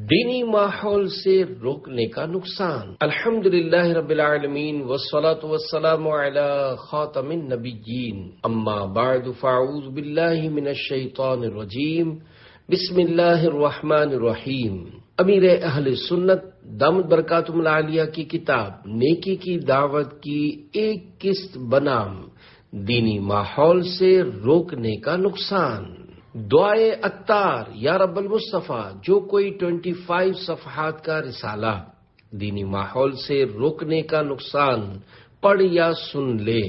دینی ماحول سے روکنے کا نقصان۔ الحمدللہ رب العالمین والصلاة والسلام علی خاتم النبیین، اما بعد فاعوذ باللہ من الشیطان الرجیم، بسم اللہ الرحمن الرحیم۔ امیر اہل سنت دامت برکاتہم العالیہ کی کتاب نیکی کی دعوت کی ایک قسط بنام دینی ماحول سے روکنے کا نقصان۔ دعائے اتار یا رب المصطفیٰ، جو کوئی 25 صفحات کا رسالہ دینی ماحول سے روکنے کا نقصان پڑھ یا سن لے،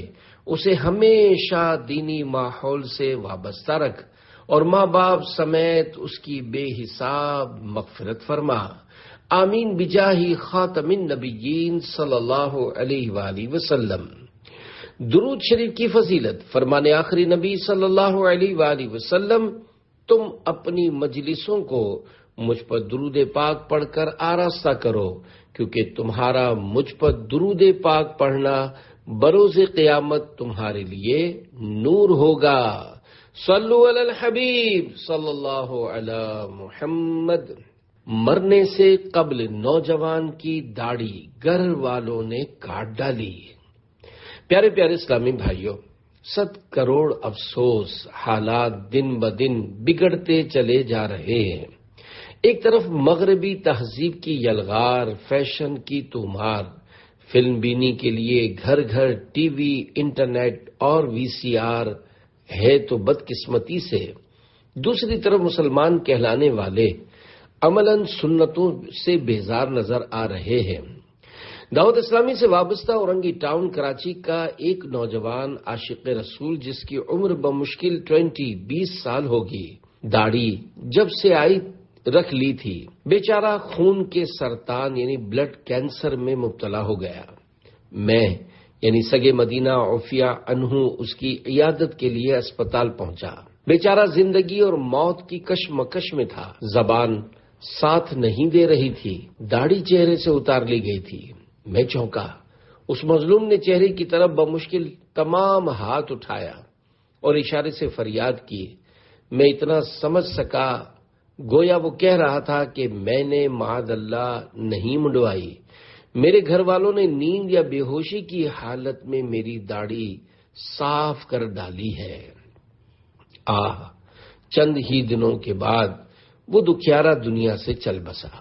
اسے ہمیشہ دینی ماحول سے وابستہ رکھ اور ماں باپ سمیت اس کی بے حساب مغفرت فرما، آمین بجاہ خاتم النبیین صلی اللہ علیہ وآلہ وسلم۔ درود شریف کی فضیلت، فرمان آخری نبی صلی اللہ علیہ وآلہ وسلم، تم اپنی مجلسوں کو مجھ پر درود پاک پڑھ کر آراستہ کرو، کیونکہ تمہارا مجھ پر درود پاک پڑھنا بروز قیامت تمہارے لیے نور ہوگا۔ صلو علی الحبیب صلی اللہ علی محمد۔ مرنے سے قبل نوجوان کی داڑھی گھر والوں نے کاٹ ڈالی۔ پیارے پیارے اسلامی بھائیوں، 100 کروڑ افسوس، حالات دن بدن بگڑتے چلے جا رہے ہیں۔ ایک طرف مغربی تہذیب کی یلغار، فیشن کی تومار، فلم بینی کے لیے گھر گھر ٹی وی، انٹرنیٹ اور VCR ہے تو بدقسمتی سے دوسری طرف مسلمان کہلانے والے عملاً سنتوں سے بیزار نظر آ رہے ہیں۔ دعوت اسلامی سے وابستہ اورنگی ٹاؤن کراچی کا ایک نوجوان عاشق رسول، جس کی عمر بمشکل 20 سال ہوگی، داڑھی جب سے آئی رکھ لی تھی، بیچارہ خون کے سرطان یعنی بلڈ کینسر میں مبتلا ہو گیا۔ میں یعنی سگے مدینہ عفیہ انہوں اس کی عیادت کے لیے اسپتال پہنچا۔ بیچارہ زندگی اور موت کی کشمکش میں تھا، زبان ساتھ نہیں دے رہی تھی، داڑھی چہرے سے اتار لی گئی تھی۔ میں چونکا، اس مظلوم نے چہرے کی طرف بمشکل تمام ہاتھ اٹھایا اور اشارے سے فریاد کی۔ میں اتنا سمجھ سکا، گویا وہ کہہ رہا تھا کہ میں نے معاذ اللہ نہیں منڈوائی، میرے گھر والوں نے نیند یا بے ہوشی کی حالت میں میری داڑھی صاف کر ڈالی ہے۔ چند ہی دنوں کے بعد وہ دکھیارا دنیا سے چل بسا۔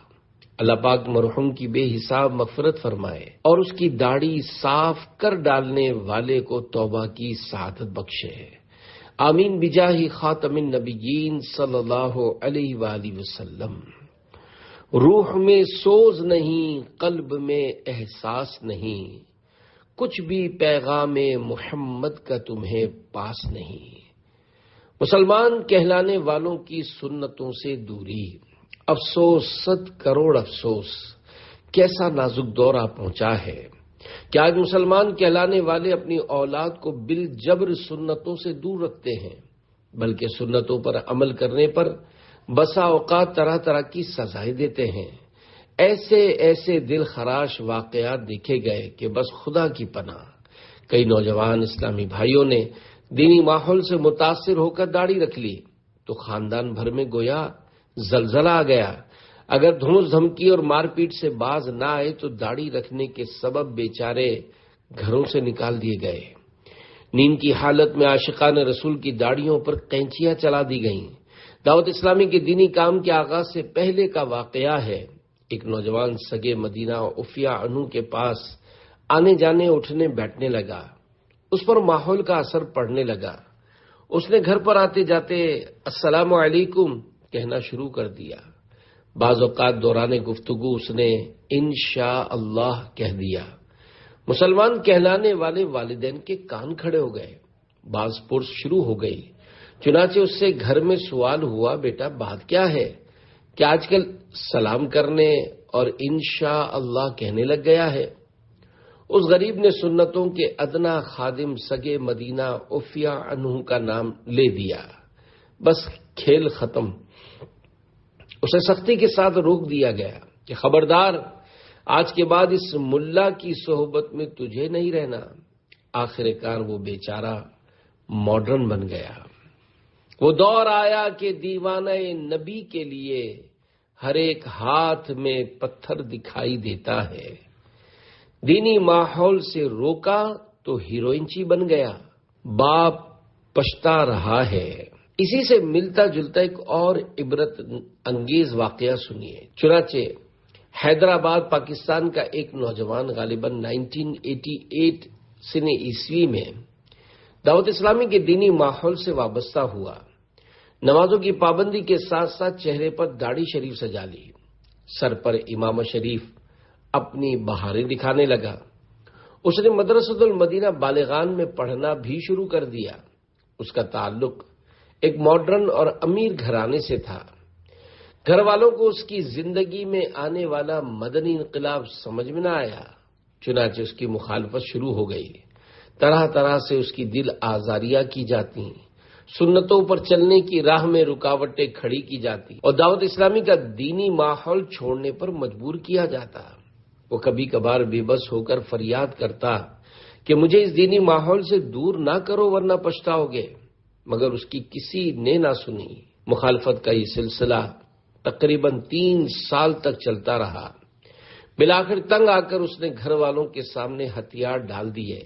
اللہ پاک مرحوم کی بے حساب مغفرت فرمائے اور اس کی داڑھی صاف کر ڈالنے والے کو توبہ کی سعادت بخشے، آمین بجاہ خاتم النبیین صلی اللہ علیہ وآلہ وسلم۔ روح میں سوز نہیں، قلب میں احساس نہیں، کچھ بھی پیغام محمد کا تمہیں پاس نہیں۔ مسلمان کہلانے والوں کی سنتوں سے دوری، افسوس، 100 کروڑ افسوس، کیسا نازک دور آ پہنچا ہے کہ آج مسلمان کہلانے والے اپنی اولاد کو بالجبر سنتوں سے دور رکھتے ہیں، بلکہ سنتوں پر عمل کرنے پر بسا اوقات طرح طرح کی سزائیں دیتے ہیں۔ ایسے ایسے دل خراش واقعات دیکھے گئے کہ بس خدا کی پناہ۔ کئی نوجوان اسلامی بھائیوں نے دینی ماحول سے متاثر ہو کر داڑھی رکھ لی تو خاندان بھر میں گویا زلزلہ آ گیا۔ اگر دھمس دھمکی اور مار پیٹ سے باز نہ آئے تو داڑھی رکھنے کے سبب بیچارے گھروں سے نکال دیے گئے۔ نیند کی حالت میں عاشقان رسول کی داڑھیوں پر قینچیاں چلا دی گئیں۔ دعوت اسلامی کے دینی کام کے آغاز سے پہلے کا واقعہ ہے۔ ایک نوجوان سگے مدینہ عفیہ انہوں کے پاس آنے جانے اٹھنے بیٹھنے لگا، اس پر ماحول کا اثر پڑنے لگا۔ اس نے گھر پر آتے جاتے السلام علیکم کہنا شروع کر دیا۔ بعض اوقات دوران گفتگو اس نے انشاءاللہ کہہ دیا۔ مسلمان کہلانے والے والدین کے کان کھڑے ہو گئے، بعض پرس شروع ہو گئی۔ چنانچہ اس سے گھر میں سوال ہوا، بیٹا بات کیا ہے؟ کیا آج کل سلام کرنے اور انشاءاللہ کہنے لگ گیا ہے؟ اس غریب نے سنتوں کے ادنا خادم سگے مدینہ عفیہ انہوں کا نام لے دیا۔ بس کھیل ختم۔ اسے سختی کے ساتھ روک دیا گیا کہ خبردار، آج کے بعد اس ملا کی صحبت میں تجھے نہیں رہنا۔ آخر کار وہ بیچارہ ماڈرن بن گیا۔ وہ دور آیا کہ دیوانہ نبی کے لیے ہر ایک ہاتھ میں پتھر دکھائی دیتا ہے۔ دینی ماحول سے روکا تو ہیروئنچی بن گیا، باپ پچھتا رہا ہے۔ اسی سے ملتا جلتا ایک اور عبرت انگیز واقعہ سنیے۔ چنانچہ حیدرآباد پاکستان کا ایک نوجوان غالباً 1988 سن عیسوی میں دعوت اسلامی کے دینی ماحول سے وابستہ ہوا۔ نمازوں کی پابندی کے ساتھ ساتھ چہرے پر داڑھی شریف سجا لی، سر پر امامہ شریف اپنی بہاریں دکھانے لگا۔ اس نے مدرسۃ المدینہ بالغان میں پڑھنا بھی شروع کر دیا۔ اس کا تعلق ایک ماڈرن اور امیر گھرانے سے تھا۔ گھر والوں کو اس کی زندگی میں آنے والا مدنی انقلاب سمجھ میں نہ آیا، چنانچہ اس کی مخالفت شروع ہو گئی۔ طرح طرح سے اس کی دل آزاریاں کی جاتی، سنتوں پر چلنے کی راہ میں رکاوٹیں کھڑی کی جاتی اور دعوت اسلامی کا دینی ماحول چھوڑنے پر مجبور کیا جاتا۔ وہ کبھی کبھار بے بس ہو کر فریاد کرتا کہ مجھے اس دینی ماحول سے دور نہ کرو ورنہ پچھتاؤ گے، مگر اس کی کسی نے نہ سنی۔ مخالفت کا یہ سلسلہ تقریباً 3 سال تک چلتا رہا۔ بالآخر تنگ آ کر اس نے گھر والوں کے سامنے ہتھیار ڈال دیے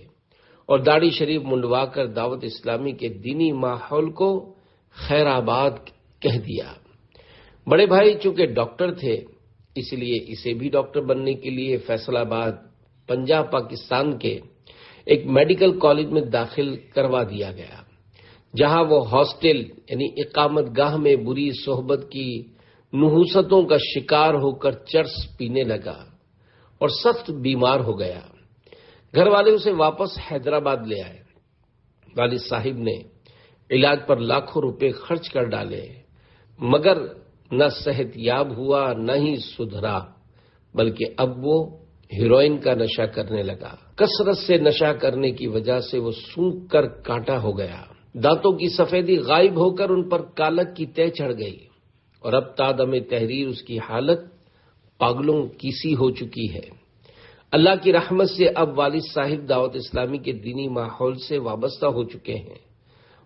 اور داڑھی شریف منڈوا کر دعوت اسلامی کے دینی ماحول کو خیر آباد کہہ دیا۔ بڑے بھائی چونکہ ڈاکٹر تھے، اس لیے اسے بھی ڈاکٹر بننے کے لیے فیصل آباد پنجاب پاکستان کے ایک میڈیکل کالج میں داخل کروا دیا گیا، جہاں وہ ہاسٹل یعنی اقامت گاہ میں بری صحبت کی نحوستوں کا شکار ہو کر چرس پینے لگا اور سخت بیمار ہو گیا۔ گھر والے اسے واپس حیدرآباد لے آئے۔ والد صاحب نے علاج پر لاکھوں روپے خرچ کر ڈالے، مگر نہ صحت یاب ہوا نہ ہی سدھرا، بلکہ اب وہ ہیروئن کا نشہ کرنے لگا۔ کثرت سے نشہ کرنے کی وجہ سے وہ سونکھ کر کانٹا ہو گیا، دانتوں کی سفیدی غائب ہو کر ان پر کالک کی تہ چڑھ گئی، اور اب تادم تحریر اس کی حالت پاگلوں کی سی ہو چکی ہے۔ اللہ کی رحمت سے اب والد صاحب دعوت اسلامی کے دینی ماحول سے وابستہ ہو چکے ہیں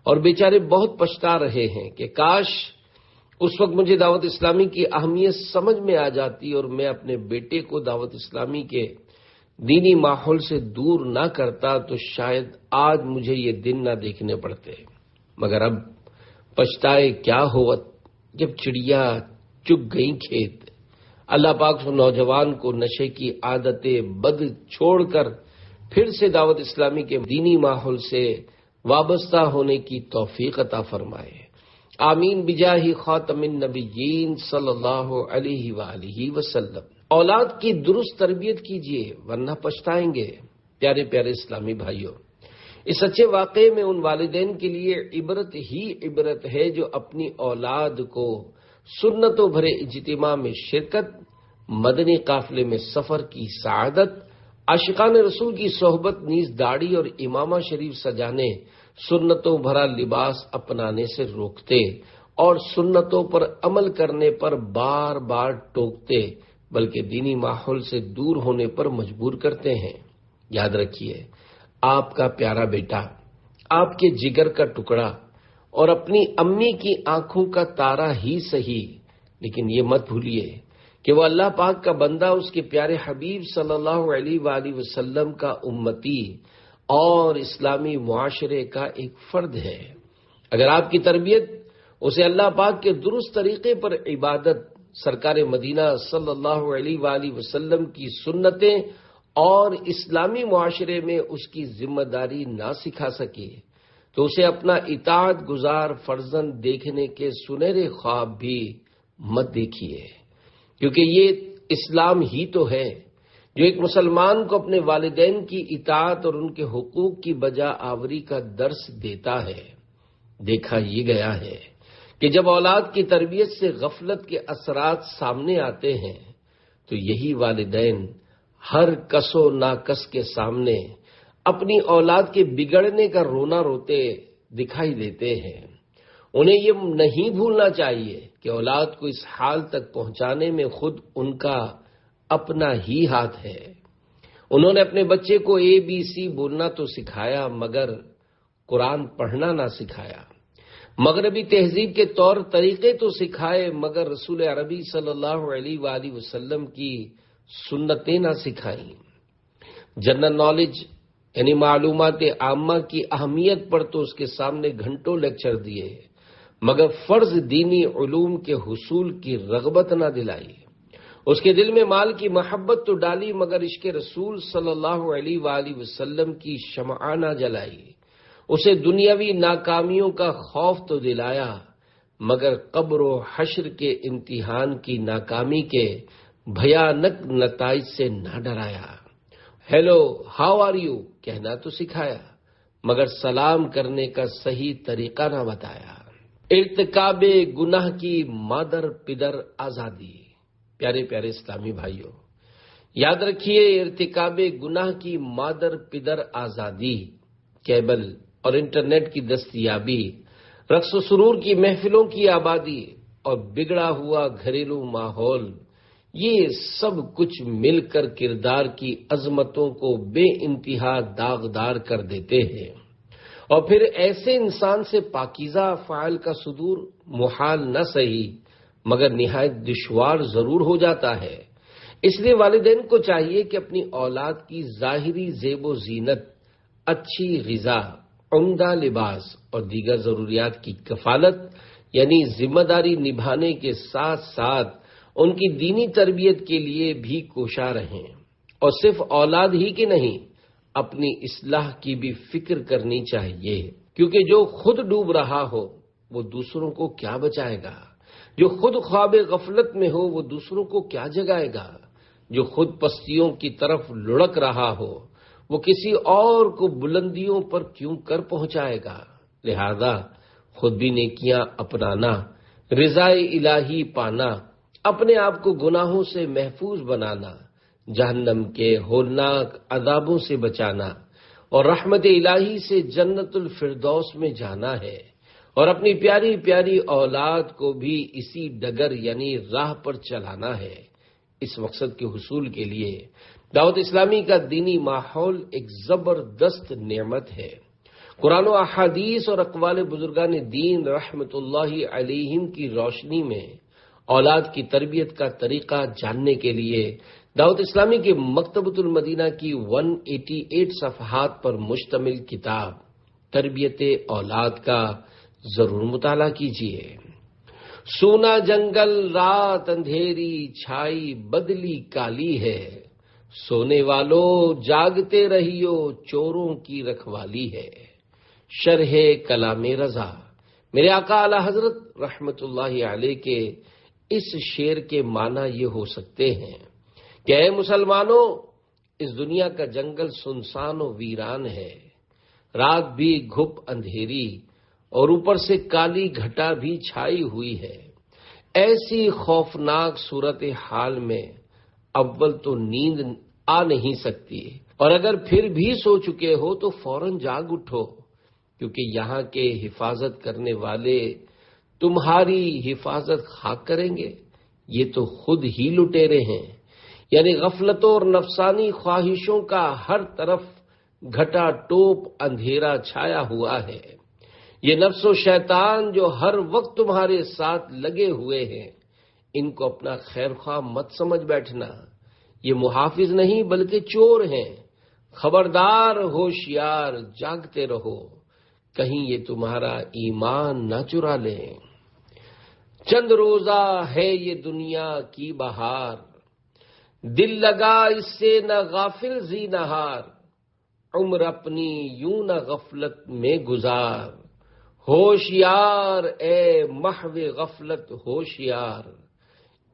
اور بیچارے بہت پچھتا رہے ہیں کہ کاش اس وقت مجھے دعوت اسلامی کی اہمیت سمجھ میں آ جاتی اور میں اپنے بیٹے کو دعوت اسلامی کے دینی ماحول سے دور نہ کرتا تو شاید آج مجھے یہ دن نہ دیکھنے پڑتے۔ مگر اب پچھتائے کیا ہوت جب چڑیا چگ گئیں کھیت۔ اللہ پاک اس نوجوان کو نشے کی عادتیں بد چھوڑ کر پھر سے دعوت اسلامی کے دینی ماحول سے وابستہ ہونے کی توفیق عطا فرمائے۔ آمین بجاہ خاتم النبیین صلی اللہ علیہ وآلہ وسلم۔ اولاد کی درست تربیت کیجیے ورنہ پچھتائیں گے۔ پیارے پیارے اسلامی بھائیوں، اس سچے واقعے میں ان والدین کے لیے عبرت ہی عبرت ہے جو اپنی اولاد کو سنتوں بھرے اجتماع میں شرکت، مدنی قافلے میں سفر کی سعادت، عاشقان رسول کی صحبت نیز داڑھی اور امامہ شریف سجانے، سنتوں بھرا لباس اپنانے سے روکتے اور سنتوں پر عمل کرنے پر بار بار ٹوکتے، بلکہ دینی ماحول سے دور ہونے پر مجبور کرتے ہیں۔ یاد رکھیے، آپ کا پیارا بیٹا، آپ کے جگر کا ٹکڑا اور اپنی امی کی آنکھوں کا تارا ہی صحیح، لیکن یہ مت بھولیے کہ وہ اللہ پاک کا بندہ، اس کے پیارے حبیب صلی اللہ علیہ وآلہ وسلم کا امتی اور اسلامی معاشرے کا ایک فرد ہے۔ اگر آپ کی تربیت اسے اللہ پاک کے درست طریقے پر عبادت، سرکار مدینہ صلی اللہ علیہ وآلہ وسلم کی سنتیں اور اسلامی معاشرے میں اس کی ذمہ داری نہ سکھا سکے تو اسے اپنا اطاعت گزار فرزند دیکھنے کے سنہرے خواب بھی مت دیکھیے، کیونکہ یہ اسلام ہی تو ہے جو ایک مسلمان کو اپنے والدین کی اطاعت اور ان کے حقوق کی بجا آوری کا درس دیتا ہے۔ دیکھا یہ گیا ہے کہ جب اولاد کی تربیت سے غفلت کے اثرات سامنے آتے ہیں تو یہی والدین ہر کس و ناکس کے سامنے اپنی اولاد کے بگڑنے کا رونا روتے دکھائی دیتے ہیں۔ انہیں یہ نہیں بھولنا چاہیے کہ اولاد کو اس حال تک پہنچانے میں خود ان کا اپنا ہی ہاتھ ہے۔ انہوں نے اپنے بچے کو ABC بولنا تو سکھایا، مگر قرآن پڑھنا نہ سکھایا۔ مغربی تہذیب کے طور طریقے تو سکھائے مگر رسول عربی صلی اللہ علیہ وآلہ وسلم کی سنتیں نہ سکھائیں۔ جنرل نالج یعنی معلومات عامہ کی اہمیت پر تو اس کے سامنے گھنٹوں لیکچر دیے مگر فرض دینی علوم کے حصول کی رغبت نہ دلائی۔ اس کے دل میں مال کی محبت تو ڈالی مگر عشق رسول صلی اللہ علیہ وآلہ وسلم کی شمع نہ جلائی۔ اسے دنیاوی ناکامیوں کا خوف تو دلایا مگر قبر و حشر کے امتحان کی ناکامی کے بھیانک نتائج سے نہ ڈرایا۔ ہیلو ہاؤ آر یو کہنا تو سکھایا مگر سلام کرنے کا صحیح طریقہ نہ بتایا۔ ارتکاب گناہ کی مادر پدر آزادی۔ پیارے پیارے اسلامی بھائیوں، یاد رکھیے، ارتکاب گناہ کی مادر پدر آزادی، کیبل اور انٹرنیٹ کی دستیابی، رقص و سرور کی محفلوں کی آبادی اور بگڑا ہوا گھریلو ماحول، یہ سب کچھ مل کر کردار کی عظمتوں کو بے انتہا داغدار کر دیتے ہیں، اور پھر ایسے انسان سے پاکیزہ افعال کا صدور محال نہ صحیح مگر نہایت دشوار ضرور ہو جاتا ہے۔ اس لیے والدین کو چاہیے کہ اپنی اولاد کی ظاہری زیب و زینت، اچھی غذا، عمدہ لباس اور دیگر ضروریات کی کفالت یعنی ذمہ داری نبھانے کے ساتھ ساتھ ان کی دینی تربیت کے لیے بھی کوشاں رہیں، اور صرف اولاد ہی کی نہیں، اپنی اصلاح کی بھی فکر کرنی چاہیے، کیونکہ جو خود ڈوب رہا ہو وہ دوسروں کو کیا بچائے گا؟ جو خود خواب غفلت میں ہو وہ دوسروں کو کیا جگائے گا؟ جو خود پستیوں کی طرف لڑک رہا ہو وہ کسی اور کو بلندیوں پر کیوں کر پہنچائے گا؟ لہذا خود بھی نیکیاں اپنانا، رضا الہی پانا، اپنے آپ کو گناہوں سے محفوظ بنانا، جہنم کے ہولناک عذابوں سے بچانا اور رحمت الہی سے جنت الفردوس میں جانا ہے، اور اپنی پیاری پیاری اولاد کو بھی اسی ڈگر یعنی راہ پر چلانا ہے۔ اس مقصد کے حصول کے لیے دعوت اسلامی کا دینی ماحول ایک زبردست نعمت ہے۔ قرآن و احادیث اور اقوال بزرگان دین رحمت اللہ علیہم کی روشنی میں اولاد کی تربیت کا طریقہ جاننے کے لیے دعوت اسلامی کے مکتبۃ المدینہ کی 188 صفحات پر مشتمل کتاب تربیت اولاد کا ضرور مطالعہ کیجیے۔ سونا جنگل رات اندھیری چھائی بدلی کالی ہے، سونے والوں جاگتے رہیو چوروں کی رکھوالی ہے۔ شرح کلام رضا، میرے آقا اعلی حضرت رحمت اللہ علیہ کے اس شعر کے معنی یہ ہو سکتے ہیں کہ اے مسلمانوں، اس دنیا کا جنگل سنسان و ویران ہے، رات بھی گھپ اندھیری اور اوپر سے کالی گھٹا بھی چھائی ہوئی ہے۔ ایسی خوفناک صورتحال میں اول تو نیند آ نہیں سکتی، اور اگر پھر بھی سو چکے ہو تو فوراً جاگ اٹھو، کیونکہ یہاں کے حفاظت کرنے والے تمہاری حفاظت خاک کریں گے۔ یہ تو خود ہی لٹیرے ہیں، یعنی غفلتوں اور نفسانی خواہشوں کا ہر طرف گھٹا ٹوپ اندھیرا چھایا ہوا ہے۔ یہ نفس و شیطان جو ہر وقت تمہارے ساتھ لگے ہوئے ہیں، ان کو اپنا خیر خواہ مت سمجھ بیٹھنا، یہ محافظ نہیں بلکہ چور ہیں۔ خبردار، ہوشیار، جاگتے رہو، کہیں یہ تمہارا ایمان نہ چرا لیں۔ چند روزہ ہے یہ دنیا کی بہار، دل لگا اس سے نہ غافل زی نہار، عمر اپنی یوں نہ غفلت میں گزار، ہوشیار اے محو غفلت ہوشیار،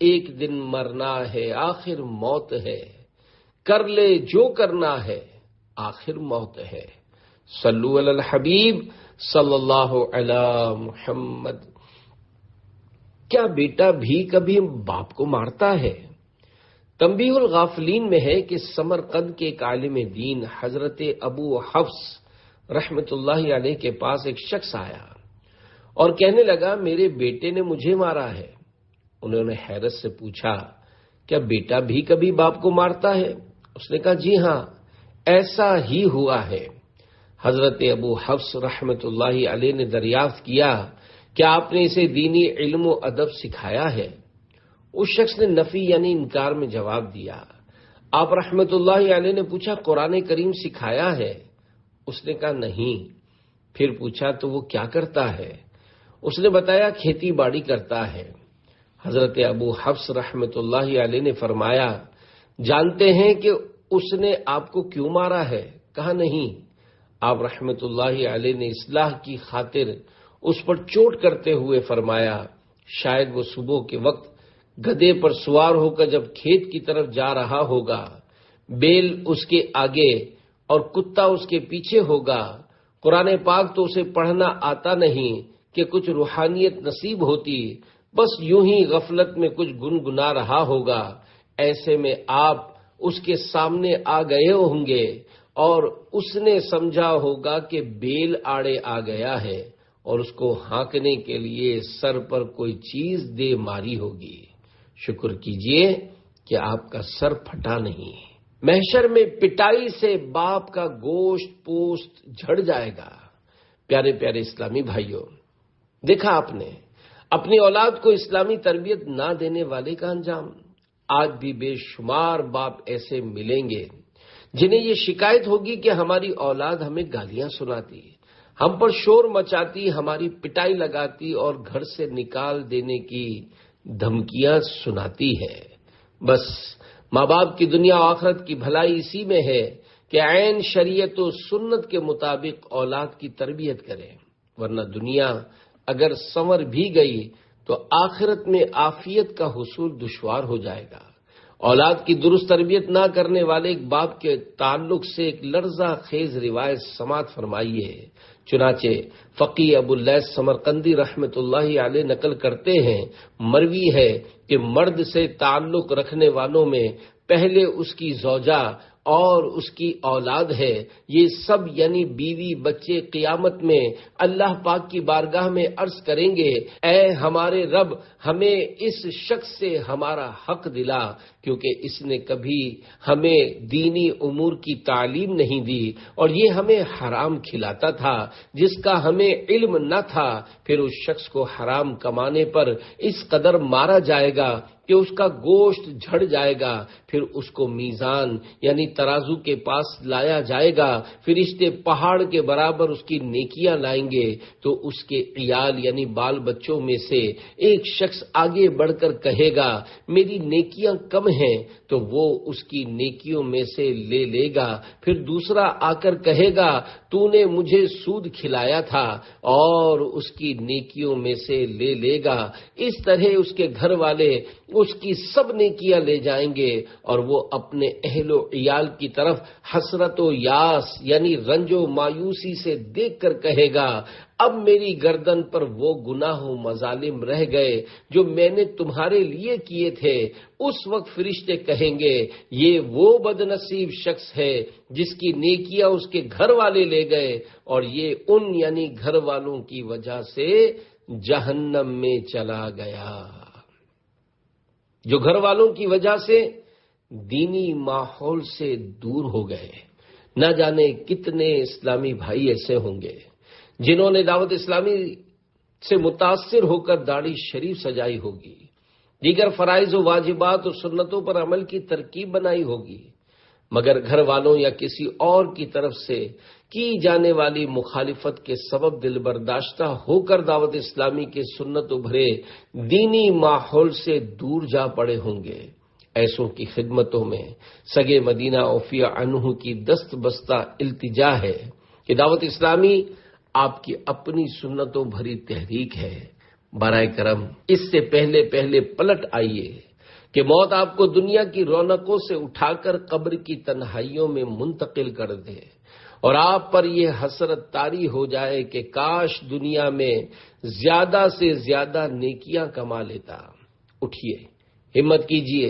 ایک دن مرنا ہے آخر موت ہے، کر لے جو کرنا ہے آخر موت ہے۔ صلو علی الحبیب صلی اللہ علی محمد۔ کیا بیٹا بھی کبھی باپ کو مارتا ہے؟ تنبیہ الغافلین میں ہے کہ سمرقند کے ایک عالم دین حضرت ابو حفص رحمت اللہ علیہ کے پاس ایک شخص آیا اور کہنے لگا میرے بیٹے نے مجھے مارا ہے۔ انہوں نے حیرت سے پوچھا کیا بیٹا بھی کبھی باپ کو مارتا ہے؟ اس نے کہا جی ہاں، ایسا ہی ہوا ہے۔ حضرت ابو حفص رحمت اللہ علیہ نے دریافت کیا کیا آپ نے اسے دینی علم و ادب سکھایا ہے؟ اس شخص نے نفی یعنی انکار میں جواب دیا۔ آپ رحمت اللہ علیہ نے پوچھا قرآن کریم سکھایا ہے؟ اس نے کہا نہیں۔ پھر پوچھا تو وہ کیا کرتا ہے؟ اس نے بتایا کھیتی باڑی کرتا ہے۔ حضرت ابو حفص رحمت اللہ علیہ نے فرمایا جانتے ہیں کہ اس نے آپ کو کیوں مارا ہے؟ کہا نہیں۔ آپ رحمت اللہ علیہ نے اصلاح کی خاطر اس پر چوٹ کرتے ہوئے فرمایا شاید وہ صبح کے وقت گدھے پر سوار ہو کر جب کھیت کی طرف جا رہا ہوگا، بیل اس کے آگے اور کتا اس کے پیچھے ہوگا، قرآن پاک تو اسے پڑھنا آتا نہیں کہ کچھ روحانیت نصیب ہوتی، بس یوں ہی غفلت میں کچھ گنگنا رہا ہوگا، ایسے میں آپ اس کے سامنے آ گئے ہوں گے اور اس نے سمجھا ہوگا کہ بیل آڑے آ گیا ہے اور اس کو ہانکنے کے لیے سر پر کوئی چیز دے ماری ہوگی۔ شکر کیجئے کہ آپ کا سر پھٹا نہیں۔ محشر میں پٹائی سے باپ کا گوشت پوست جھڑ جائے گا۔ پیارے پیارے اسلامی بھائیوں، دیکھا آپ نے اپنی اولاد کو اسلامی تربیت نہ دینے والے کا انجام۔ آج بھی بے شمار باپ ایسے ملیں گے جنہیں یہ شکایت ہوگی کہ ہماری اولاد ہمیں گالیاں سناتی، ہم پر شور مچاتی، ہماری پٹائی لگاتی اور گھر سے نکال دینے کی دھمکیاں سناتی ہے۔ بس ماں باپ کی دنیا و آخرت کی بھلائی اسی میں ہے کہ عین شریعت و سنت کے مطابق اولاد کی تربیت کریں، ورنہ دنیا اگر سنور بھی گئی تو آخرت میں عافیت کا حصول دشوار ہو جائے گا۔ اولاد کی درست تربیت نہ کرنے والے ایک باپ کے تعلق سے ایک لرزہ خیز روایت سماعت فرمائیے۔ چنانچہ فقی ابو اللیث سمرقندی رحمت اللہ علیہ نقل کرتے ہیں، مروی ہے کہ مرد سے تعلق رکھنے والوں میں پہلے اس کی زوجہ اور اس کی اولاد ہے، یہ سب یعنی بیوی بچے قیامت میں اللہ پاک کی بارگاہ میں عرض کریں گے اے ہمارے رب ہمیں اس شخص سے ہمارا حق دلا، کیونکہ اس نے کبھی ہمیں دینی امور کی تعلیم نہیں دی اور یہ ہمیں حرام کھلاتا تھا جس کا ہمیں علم نہ تھا۔ پھر اس شخص کو حرام کمانے پر اس قدر مارا جائے گا کہ اس کا گوشت جھڑ جائے گا، پھر اس کو میزان یعنی ترازو کے پاس لایا جائے گا، فرشتے پہاڑ کے برابر اس کی نیکیاں لائیں گے، تو اس کے عیال یعنی بال بچوں میں سے ایک شخص آگے بڑھ کر کہے گا میری نیکیاں کم ہیں، تو وہ اس کی نیکیوں میں سے لے گا، پھر دوسرا آ کر کہے گا تو نے مجھے سود کھلایا تھا، اور اس کی نیکیوں میں سے لے گا۔ اس طرح اس کے گھر والے اس کی سب نیکیاں لے جائیں گے اور وہ اپنے اہل و عیال کی طرف حسرت و یاس یعنی رنج و مایوسی سے دیکھ کر کہے گا اب میری گردن پر وہ گناہ و مظالم رہ گئے جو میں نے تمہارے لیے کیے تھے۔ اس وقت فرشتے کہیں گے یہ وہ بدنصیب شخص ہے جس کی نیکیاں اس کے گھر والے لے گئے اور یہ ان یعنی گھر والوں کی وجہ سے جہنم میں چلا گیا۔ جو گھر والوں کی وجہ سے دینی ماحول سے دور ہو گئے، نہ جانے کتنے اسلامی بھائی ایسے ہوں گے جنہوں نے دعوت اسلامی سے متاثر ہو کر داڑھی شریف سجائی ہوگی، دیگر فرائض و واجبات اور سنتوں پر عمل کی ترکیب بنائی ہوگی، مگر گھر والوں یا کسی اور کی طرف سے کی جانے والی مخالفت کے سبب دل برداشتہ ہو کر دعوت اسلامی کے سنت بھرے دینی ماحول سے دور جا پڑے ہوں گے۔ ایسوں کی خدمتوں میں سگے مدینہ اوفیہ عنہ کی دست بستہ التجا ہے کہ دعوت اسلامی آپ کی اپنی سنتوں بھری تحریک ہے، برائے کرم اس سے پہلے پلٹ آئیے کہ موت آپ کو دنیا کی رونقوں سے اٹھا کر قبر کی تنہائیوں میں منتقل کر دے اور آپ پر یہ حسرت طاری ہو جائے کہ کاش دنیا میں زیادہ سے زیادہ نیکیاں کما لیتا۔ اٹھیے، ہمت کیجیے،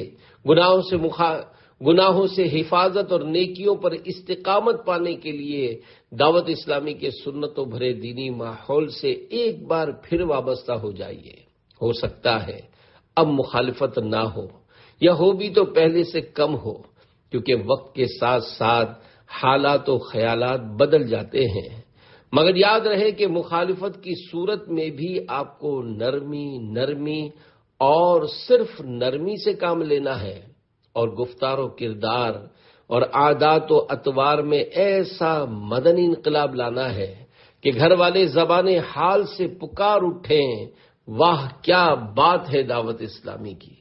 گناہوں سے حفاظت اور نیکیوں پر استقامت پانے کے لیے دعوت اسلامی کے سنتوں بھرے دینی ماحول سے ایک بار پھر وابستہ ہو جائیے۔ ہو سکتا ہے اب مخالفت نہ ہو یا ہو بھی تو پہلے سے کم ہو، کیونکہ وقت کے ساتھ ساتھ حالات و خیالات بدل جاتے ہیں۔ مگر یاد رہے کہ مخالفت کی صورت میں بھی آپ کو نرمی اور صرف نرمی سے کام لینا ہے، اور گفتار و کردار اور عادات و اطوار میں ایسا مدنی انقلاب لانا ہے کہ گھر والے زبان حال سے پکار اٹھیں، واہ کیا بات ہے دعوت اسلامی کی۔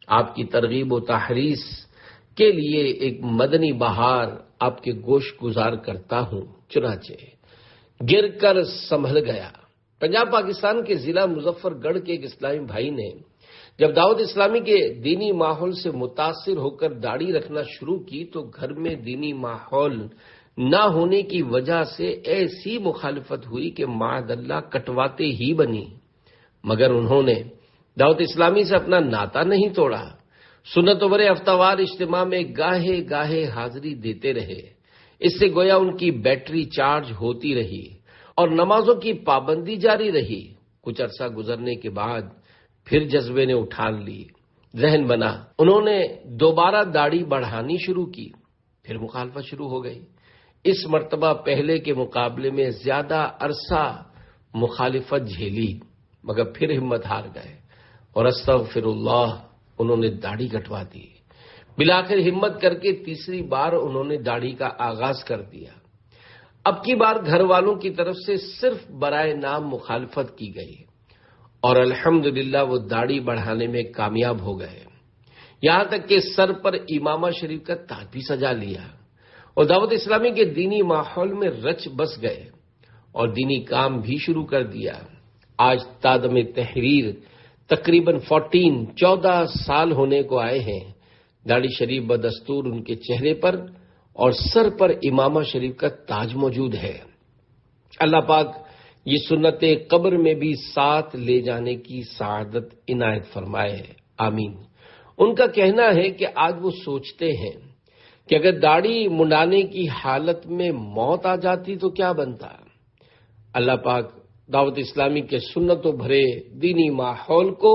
آپ کی ترغیب و تحریص کے لیے ایک مدنی بہار آپ کے گوش گزار کرتا ہوں۔ چنانچہ گر کر سنبھل گیا۔ پنجاب پاکستان کے ضلع مظفر گڑھ کے ایک اسلامی بھائی نے جب دعوت اسلامی کے دینی ماحول سے متاثر ہو کر داڑھی رکھنا شروع کی تو گھر میں دینی ماحول نہ ہونے کی وجہ سے ایسی مخالفت ہوئی کہ معاذ اللہ کٹواتے ہی بنی، مگر انہوں نے دعوت اسلامی سے اپنا ناتا نہیں توڑا۔ سنت و ہفتہ وار اجتماع میں گاہے گاہے حاضری دیتے رہے۔ اس سے گویا ان کی بیٹری چارج ہوتی رہی اور نمازوں کی پابندی جاری رہی۔ کچھ عرصہ گزرنے کے بعد پھر جذبے نے اٹھان لی، ذہن بنا، انہوں نے دوبارہ داڑھی بڑھانی شروع کی، پھر مخالفت شروع ہو گئی۔ اس مرتبہ پہلے کے مقابلے میں زیادہ عرصہ مخالفت جھیلی، مگر پھر ہمت ہار گئے اور استغفر اللہ انہوں نے داڑھی کٹوا دی۔ بالآخر ہمت کر کے تیسری بار انہوں نے داڑھی کا آغاز کر دیا۔ اب کی بار گھر والوں کی طرف سے صرف برائے نام مخالفت کی گئی اور الحمدللہ وہ داڑھی بڑھانے میں کامیاب ہو گئے، یہاں تک کہ سر پر امامہ شریف کا تاج بھی سجا لیا اور دعوت اسلامی کے دینی ماحول میں رچ بس گئے اور دینی کام بھی شروع کر دیا۔ آج تادم تحریر تقریباً 14 سال ہونے کو آئے ہیں۔ داڑھی شریف بدستور ان کے چہرے پر اور سر پر امامہ شریف کا تاج موجود ہے۔ اللہ پاک یہ سنت قبر میں بھی ساتھ لے جانے کی سعادت عنایت فرمائے، آمین۔ ان کا کہنا ہے کہ آج وہ سوچتے ہیں کہ اگر داڑھی منڈانے کی حالت میں موت آ جاتی تو کیا بنتا۔ اللہ پاک دعوت اسلامی کے سنتوں بھرے دینی ماحول کو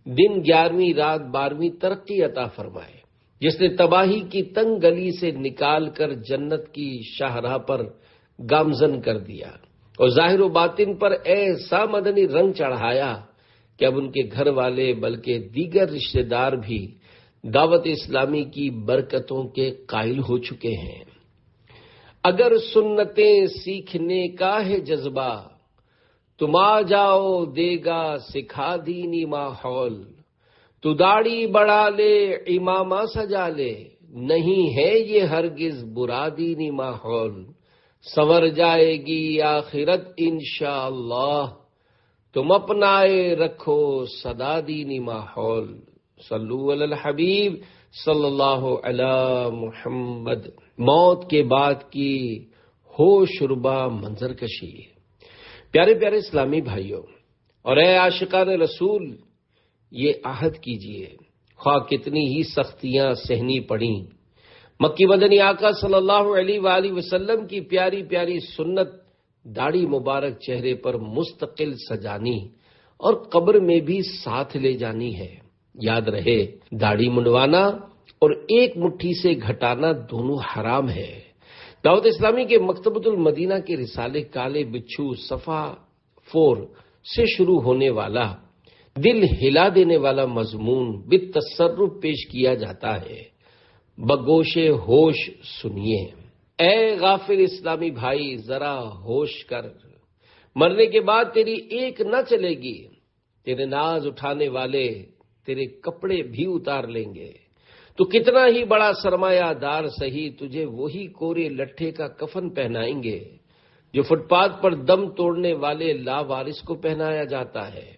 دن 11ویں رات 12ویں ترقی عطا فرمائے، جس نے تباہی کی تنگ گلی سے نکال کر جنت کی شاہراہ پر گامزن کر دیا اور ظاہر و باطن پر ایسا مدنی رنگ چڑھایا کہ اب ان کے گھر والے بلکہ دیگر رشتہ دار بھی دعوت اسلامی کی برکتوں کے قائل ہو چکے ہیں۔ اگر سنتیں سیکھنے کا ہے جذبہ تم آ جاؤ دے گا سکھا دینی ماحول، تو داڑھی بڑھا لے امامہ سجا لے، نہیں ہے یہ ہرگز برا دینی ماحول، سنور جائے گی آخرت انشاءاللہ، تم اپنائے رکھو سدا دینی ماحول۔ صلو علی الحبیب صلی اللہ علی محمد۔ موت کے بعد کی ہوش ربا منظر کشی۔ پیارے پیارے اسلامی بھائیوں اور اے عاشقان رسول، یہ عہد کیجئے، خواہ کتنی ہی سختیاں سہنی پڑیں، مکی مدنی آقا صلی اللہ علیہ وآلہ وسلم کی پیاری پیاری سنت داڑھی مبارک چہرے پر مستقل سجانی اور قبر میں بھی ساتھ لے جانی ہے۔ یاد رہے، داڑھی منڈوانا اور ایک مٹھی سے گھٹانا دونوں حرام ہے۔ دعوت اسلامی کے مکتبۃ المدینہ کے رسالے کالے بچھو صفحہ 4 سے شروع ہونے والا دل ہلا دینے والا مضمون بالتصرف پیش کیا جاتا ہے۔ بگوش ہوش سنیے۔ اے غافل اسلامی بھائی، ذرا ہوش کر، مرنے کے بعد تیری ایک نہ چلے گی، تیرے ناز اٹھانے والے تیرے کپڑے بھی اتار لیں گے، تو کتنا ہی بڑا سرمایہ دار سہی تجھے وہی کورے لٹھے کا کفن پہنائیں گے جو فٹ پاتھ پر دم توڑنے والے لاوارث کو پہنایا جاتا ہے۔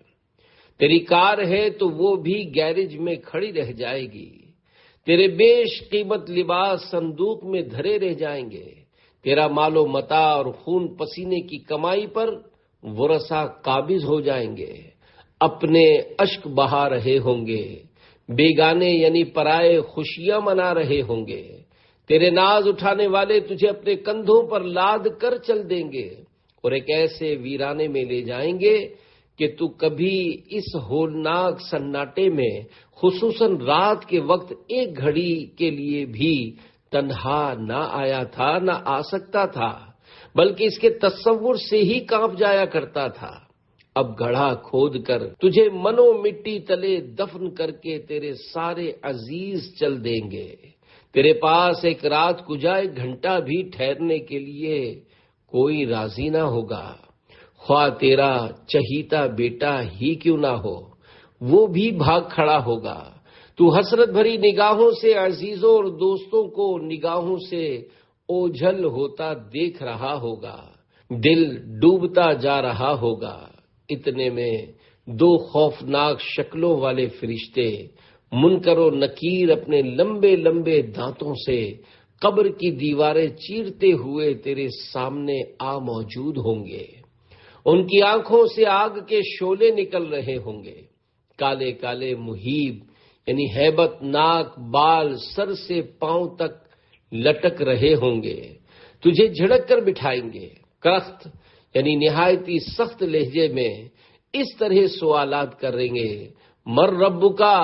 تیری کار ہے تو وہ بھی گیرج میں کھڑی رہ جائے گی، تیرے بیش قیمت لباس صندوق میں دھرے رہ جائیں گے، تیرا مال و متاع اور خون پسینے کی کمائی پر ورثہ قابض ہو جائیں گے، اپنے اشک بہا رہے ہوں گے، بیگانے یعنی پرائے خوشیاں منا رہے ہوں گے، تیرے ناز اٹھانے والے تجھے اپنے کندھوں پر لاد کر چل دیں گے اور ایک ایسے ویرانے میں لے جائیں گے کہ تو کبھی اس ہولناک سناٹے میں خصوصاً رات کے وقت ایک گھڑی کے لیے بھی تنہا نہ آیا تھا، نہ آ سکتا تھا، بلکہ اس کے تصور سے ہی کانپ جایا کرتا تھا۔ اب گڑھا کھود کر تجھے منو مٹی تلے دفن کر کے تیرے سارے عزیز چل دیں گے، تیرے پاس ایک رات کو جائے گھنٹہ بھی ٹھہرنے کے لیے کوئی راضی نہ ہوگا، خواہ تیرا چہیتا بیٹا ہی کیوں نہ ہو، وہ بھی بھاگ کھڑا ہوگا۔ تو حسرت بھری نگاہوں سے عزیزوں اور دوستوں کو نگاہوں سے اوجھل ہوتا دیکھ رہا ہوگا، دل ڈوبتا جا رہا ہوگا۔ اتنے میں دو خوفناک شکلوں والے فرشتے منکر و نکیر اپنے لمبے لمبے دانتوں سے قبر کی دیواریں چیرتے ہوئے تیرے سامنے آ موجود ہوں گے۔ ان کی آنکھوں سے آگ کے شعلے نکل رہے ہوں گے، کالے کالے محیب یعنی ہیبت ناک بال سر سے پاؤں تک لٹک رہے ہوں گے، تجھے جھڑک کر بٹھائیں گے۔ کرخت یعنی نہایتی سخت لہجے میں اس طرح سوالات کریں گے، مر رب کا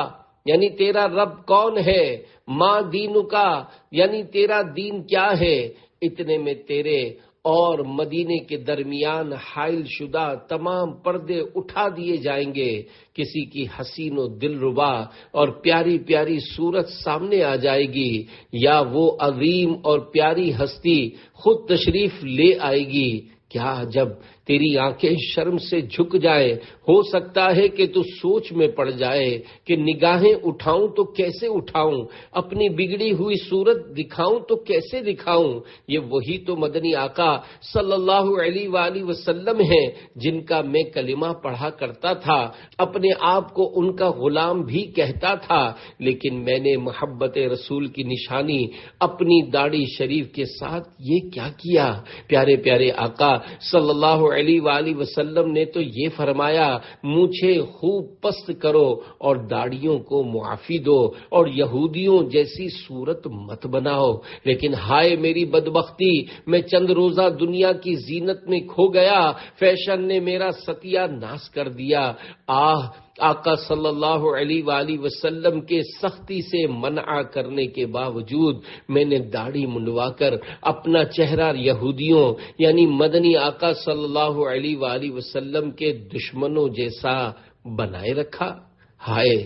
یعنی تیرا رب کون ہے، ماں دین کا یعنی تیرا دین کیا ہے۔ اتنے میں تیرے اور مدینے کے درمیان حائل شدہ تمام پردے اٹھا دیے جائیں گے، کسی کی حسین و دلربا اور پیاری پیاری صورت سامنے آ جائے گی، یا وہ عظیم اور پیاری ہستی خود تشریف لے آئے گی۔ کیا جب تیری آنکھیں شرم سے جھک جائیں، ہو سکتا ہے کہ تو سوچ میں پڑ جائے کہ نگاہیں اٹھاؤں تو کیسے اٹھاؤں، اپنی بگڑی ہوئی صورت دکھاؤں تو کیسے دکھاؤں۔ یہ وہی تو مدنی آقا صلی اللہ علیہ وآلہ وسلم ہیں جن کا میں کلمہ پڑھا کرتا تھا، اپنے آپ کو ان کا غلام بھی کہتا تھا، لیکن میں نے محبت رسول کی نشانی اپنی داڑھی شریف کے ساتھ یہ کیا کیا۔ پیارے پیارے آقا صلی اللہ علیہ وآلہ وسلم نے تو یہ فرمایا، مونچھیں خوب پست کرو اور داڑھیوں کو معافی دو اور یہودیوں جیسی صورت مت بناؤ۔ لیکن ہائے میری بدبختی، میں چند روزہ دنیا کی زینت میں کھو گیا، فیشن نے میرا ستیہ ناش کر دیا۔ آقا صلی اللہ علیہ وآلہ وسلم کے سختی سے منع کرنے کے باوجود میں نے داڑھی منڈوا کر اپنا چہرہ یہودیوں یعنی مدنی آقا صلی اللہ علیہ وآلہ وسلم کے دشمنوں جیسا بنائے رکھا۔ ہائے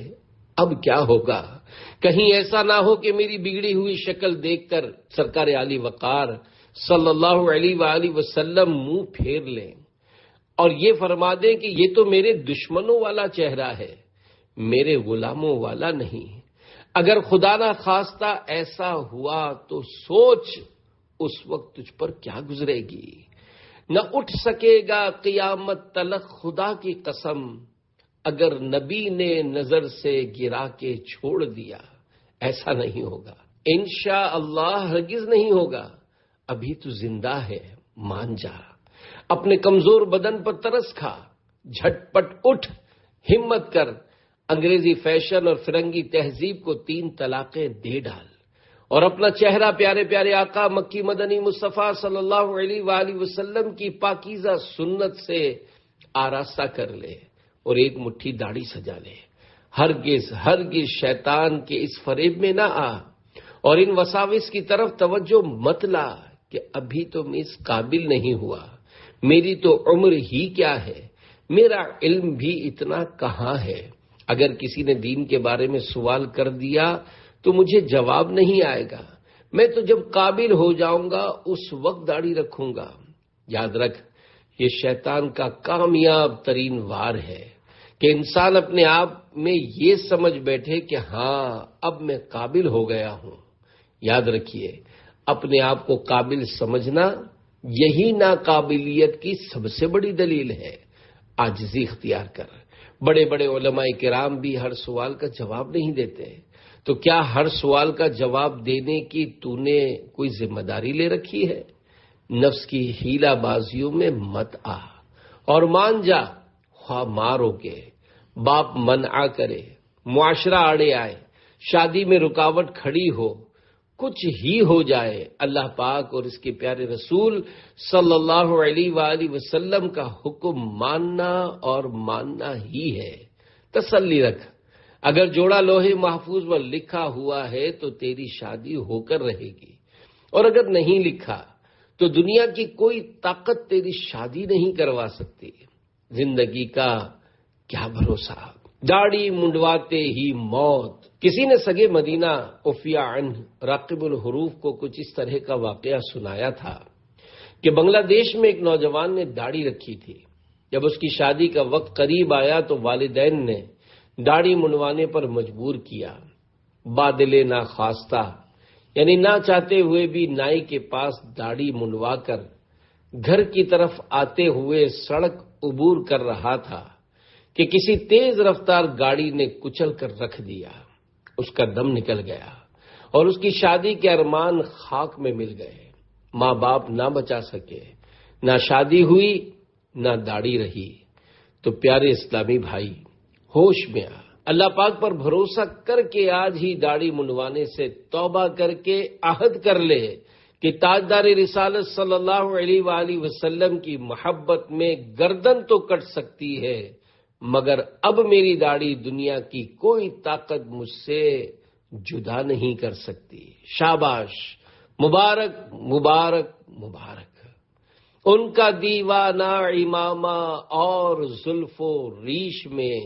اب کیا ہوگا، کہیں ایسا نہ ہو کہ میری بگڑی ہوئی شکل دیکھ کر سرکار عالی وقار صلی اللہ علیہ وآلہ وسلم منہ پھیر لیں اور یہ فرما دیں کہ یہ تو میرے دشمنوں والا چہرہ ہے، میرے غلاموں والا نہیں۔ اگر خدا نہ خواستہ ایسا ہوا تو سوچ اس وقت تجھ پر کیا گزرے گی۔ نہ اٹھ سکے گا قیامت تلک خدا کی قسم، اگر نبی نے نظر سے گرا کے چھوڑ دیا۔ ایسا نہیں ہوگا، انشاءاللہ ہرگز نہیں ہوگا۔ ابھی تو زندہ ہے، مان جا، اپنے کمزور بدن پر ترس کھا، جھٹ پٹ اٹھ، ہمت کر، انگریزی فیشن اور فرنگی تہذیب کو 3 طلاقیں دے ڈال اور اپنا چہرہ پیارے پیارے آقا مکی مدنی مصطفیٰ صلی اللہ علیہ وآلہ وسلم کی پاکیزہ سنت سے آراستہ کر لے اور ایک مٹھی داڑھی سجا لے۔ ہرگز ہرگز شیطان کے اس فریب میں نہ آ اور ان وساوس کی طرف توجہ مت لا کہ ابھی تو میں اس قابل نہیں ہوا، میری تو عمر ہی کیا ہے، میرا علم بھی اتنا کہاں ہے۔ اگر کسی نے دین کے بارے میں سوال کر دیا تو مجھے جواب نہیں آئے گا، میں تو جب قابل ہو جاؤں گا اس وقت داڑھی رکھوں گا۔ یاد رکھ، یہ شیطان کا کامیاب ترین وار ہے کہ انسان اپنے آپ میں یہ سمجھ بیٹھے کہ ہاں اب میں قابل ہو گیا ہوں۔ یاد رکھیے، اپنے آپ کو قابل سمجھنا یہی ناقابلیت کی سب سے بڑی دلیل ہے۔ عاجزی اختیار کر۔ بڑے بڑے علماء کرام بھی ہر سوال کا جواب نہیں دیتے، تو کیا ہر سوال کا جواب دینے کی تو نے کوئی ذمہ داری لے رکھی ہے؟ نفس کی ہیلا بازیوں میں مت آ اور مان جا، خواہ مارو کے، باپ منع کرے، معاشرہ آڑے آئے، شادی میں رکاوٹ کھڑی ہو، کچھ ہی ہو جائے، اللہ پاک اور اس کے پیارے رسول صلی اللہ علیہ وآلہ وسلم کا حکم ماننا اور ماننا ہی ہے۔ تسلی رکھ، اگر جوڑا لوہے محفوظ پر لکھا ہوا ہے تو تیری شادی ہو کر رہے گی، اور اگر نہیں لکھا تو دنیا کی کوئی طاقت تیری شادی نہیں کروا سکتی۔ زندگی کا کیا بھروسہ، داڑھی منڈواتے ہی موت۔ کسی نے سگے مدینہ عفیہ عنہ راقب الحروف کو کچھ اس طرح کا واقعہ سنایا تھا کہ بنگلہ دیش میں ایک نوجوان نے داڑھی رکھی تھی۔ جب اس کی شادی کا وقت قریب آیا تو والدین نے داڑھی منڈوانے پر مجبور کیا۔ بادل ناخواستہ، یعنی نہ چاہتے ہوئے بھی نائی کے پاس داڑھی منڈوا کر گھر کی طرف آتے ہوئے سڑک عبور کر رہا تھا کہ کسی تیز رفتار گاڑی نے کچل کر رکھ دیا۔ اس کا دم نکل گیا اور اس کی شادی کے ارمان خاک میں مل گئے۔ ماں باپ نہ بچا سکے، نہ شادی ہوئی نہ داڑھی رہی۔ تو پیارے اسلامی بھائی، ہوش میں آ، اللہ پاک پر بھروسہ کر کے آج ہی داڑھی منڈوانے سے توبہ کر کے عہد کر لے کہ تاجدار رسالت صلی اللہ علیہ وآلہ وسلم کی محبت میں گردن تو کٹ سکتی ہے، مگر اب میری داڑھی دنیا کی کوئی طاقت مجھ سے جدا نہیں کر سکتی۔ شاباش، مبارک مبارک مبارک۔ ان کا دیوانہ امامہ اور زلف و ریش میں،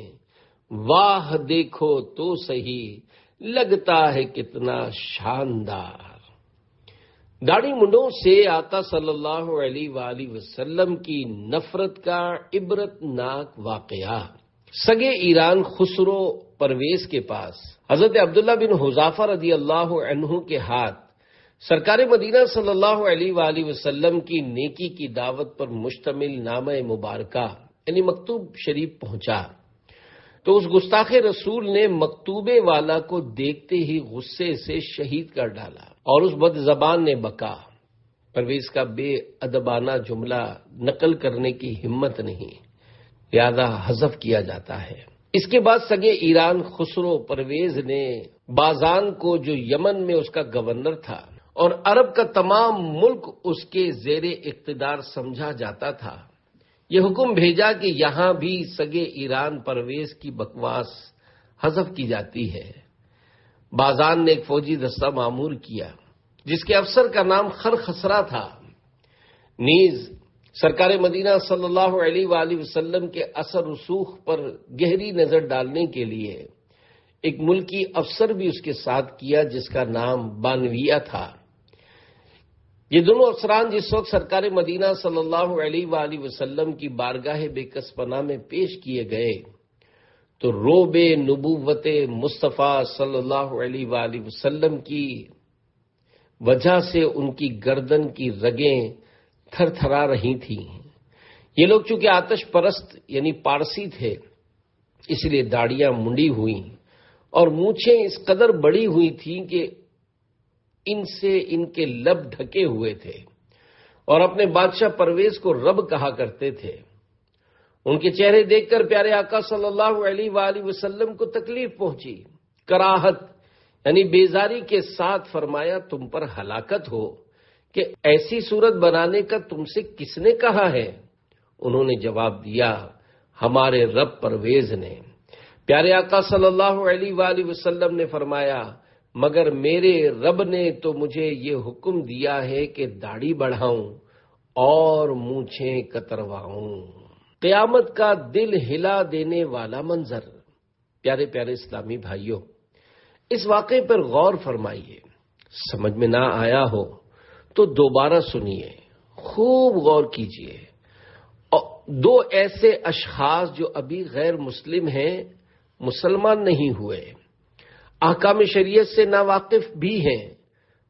واہ دیکھو تو صحیح لگتا ہے کتنا شاندار۔ داڑھی منڈوں سے آقا صلی اللہ علیہ وآلہ وسلم کی نفرت کا عبرت ناک واقعہ۔ سگے ایران خسرو پرویز کے پاس حضرت عبداللہ بن حذافہ رضی اللہ عنہ کے ہاتھ سرکار مدینہ صلی اللہ علیہ وآلہ وسلم کی نیکی کی دعوت پر مشتمل نامہ مبارکہ یعنی مکتوب شریف پہنچا تو اس گستاخ رسول نے مکتوبے والا کو دیکھتے ہی غصے سے شہید کر ڈالا اور اس بد زبان نے بکا، پرویز کا بے ادبانہ جملہ نقل کرنے کی ہمت نہیں، لہذا حذف کیا جاتا ہے۔ اس کے بعد سگے ایران خسرو پرویز نے بازان کو، جو یمن میں اس کا گورنر تھا اور عرب کا تمام ملک اس کے زیر اقتدار سمجھا جاتا تھا، یہ حکم بھیجا کہ یہاں بھی سگے ایران پرویز کی بکواس حذف کی جاتی ہے۔ بازان نے ایک فوجی دستہ معمور کیا جس کے افسر کا نام خرخسرہ تھا، نیز سرکار مدینہ صلی اللہ علیہ وآلہ وسلم کے اثر رسوخ پر گہری نظر ڈالنے کے لیے ایک ملکی افسر بھی اس کے ساتھ کیا جس کا نام بانویہ تھا۔ یہ دونوں افسران جس وقت سرکار مدینہ صلی اللہ علیہ وآلہ وسلم کی بارگاہ بے کس پناہ میں پیش کیے گئے تو روب نبوت مصطفیٰ صلی اللہ علیہ وآلہ وسلم کی وجہ سے ان کی گردن کی رگیں تھر تھرا رہی تھیں۔ یہ لوگ چونکہ آتش پرست یعنی پارسی تھے، اس لیے داڑیاں منڈی ہوئیں اور مونچھیں اس قدر بڑی ہوئی تھیں کہ ان سے ان کے لب ڈھکے ہوئے تھے اور اپنے بادشاہ پرویز کو رب کہا کرتے تھے۔ ان کے چہرے دیکھ کر پیارے آقا صلی اللہ علیہ وآلہ وسلم کو تکلیف پہنچی، کراہت یعنی بیزاری کے ساتھ فرمایا، تم پر ہلاکت ہو کہ ایسی صورت بنانے کا تم سے کس نے کہا ہے؟ انہوں نے جواب دیا، ہمارے رب پرویز نے۔ پیارے آقا صلی اللہ علیہ وآلہ وسلم نے فرمایا، مگر میرے رب نے تو مجھے یہ حکم دیا ہے کہ داڑھی بڑھاؤں اور مونچھیں کترواؤں۔ قیامت کا دل ہلا دینے والا منظر۔ پیارے پیارے اسلامی بھائیوں، اس واقعے پر غور فرمائیے، سمجھ میں نہ آیا ہو تو دوبارہ سنیے، خوب غور کیجیے۔ دو ایسے اشخاص جو ابھی غیر مسلم ہیں، مسلمان نہیں ہوئے، احکام شریعت سے ناواقف بھی ہیں،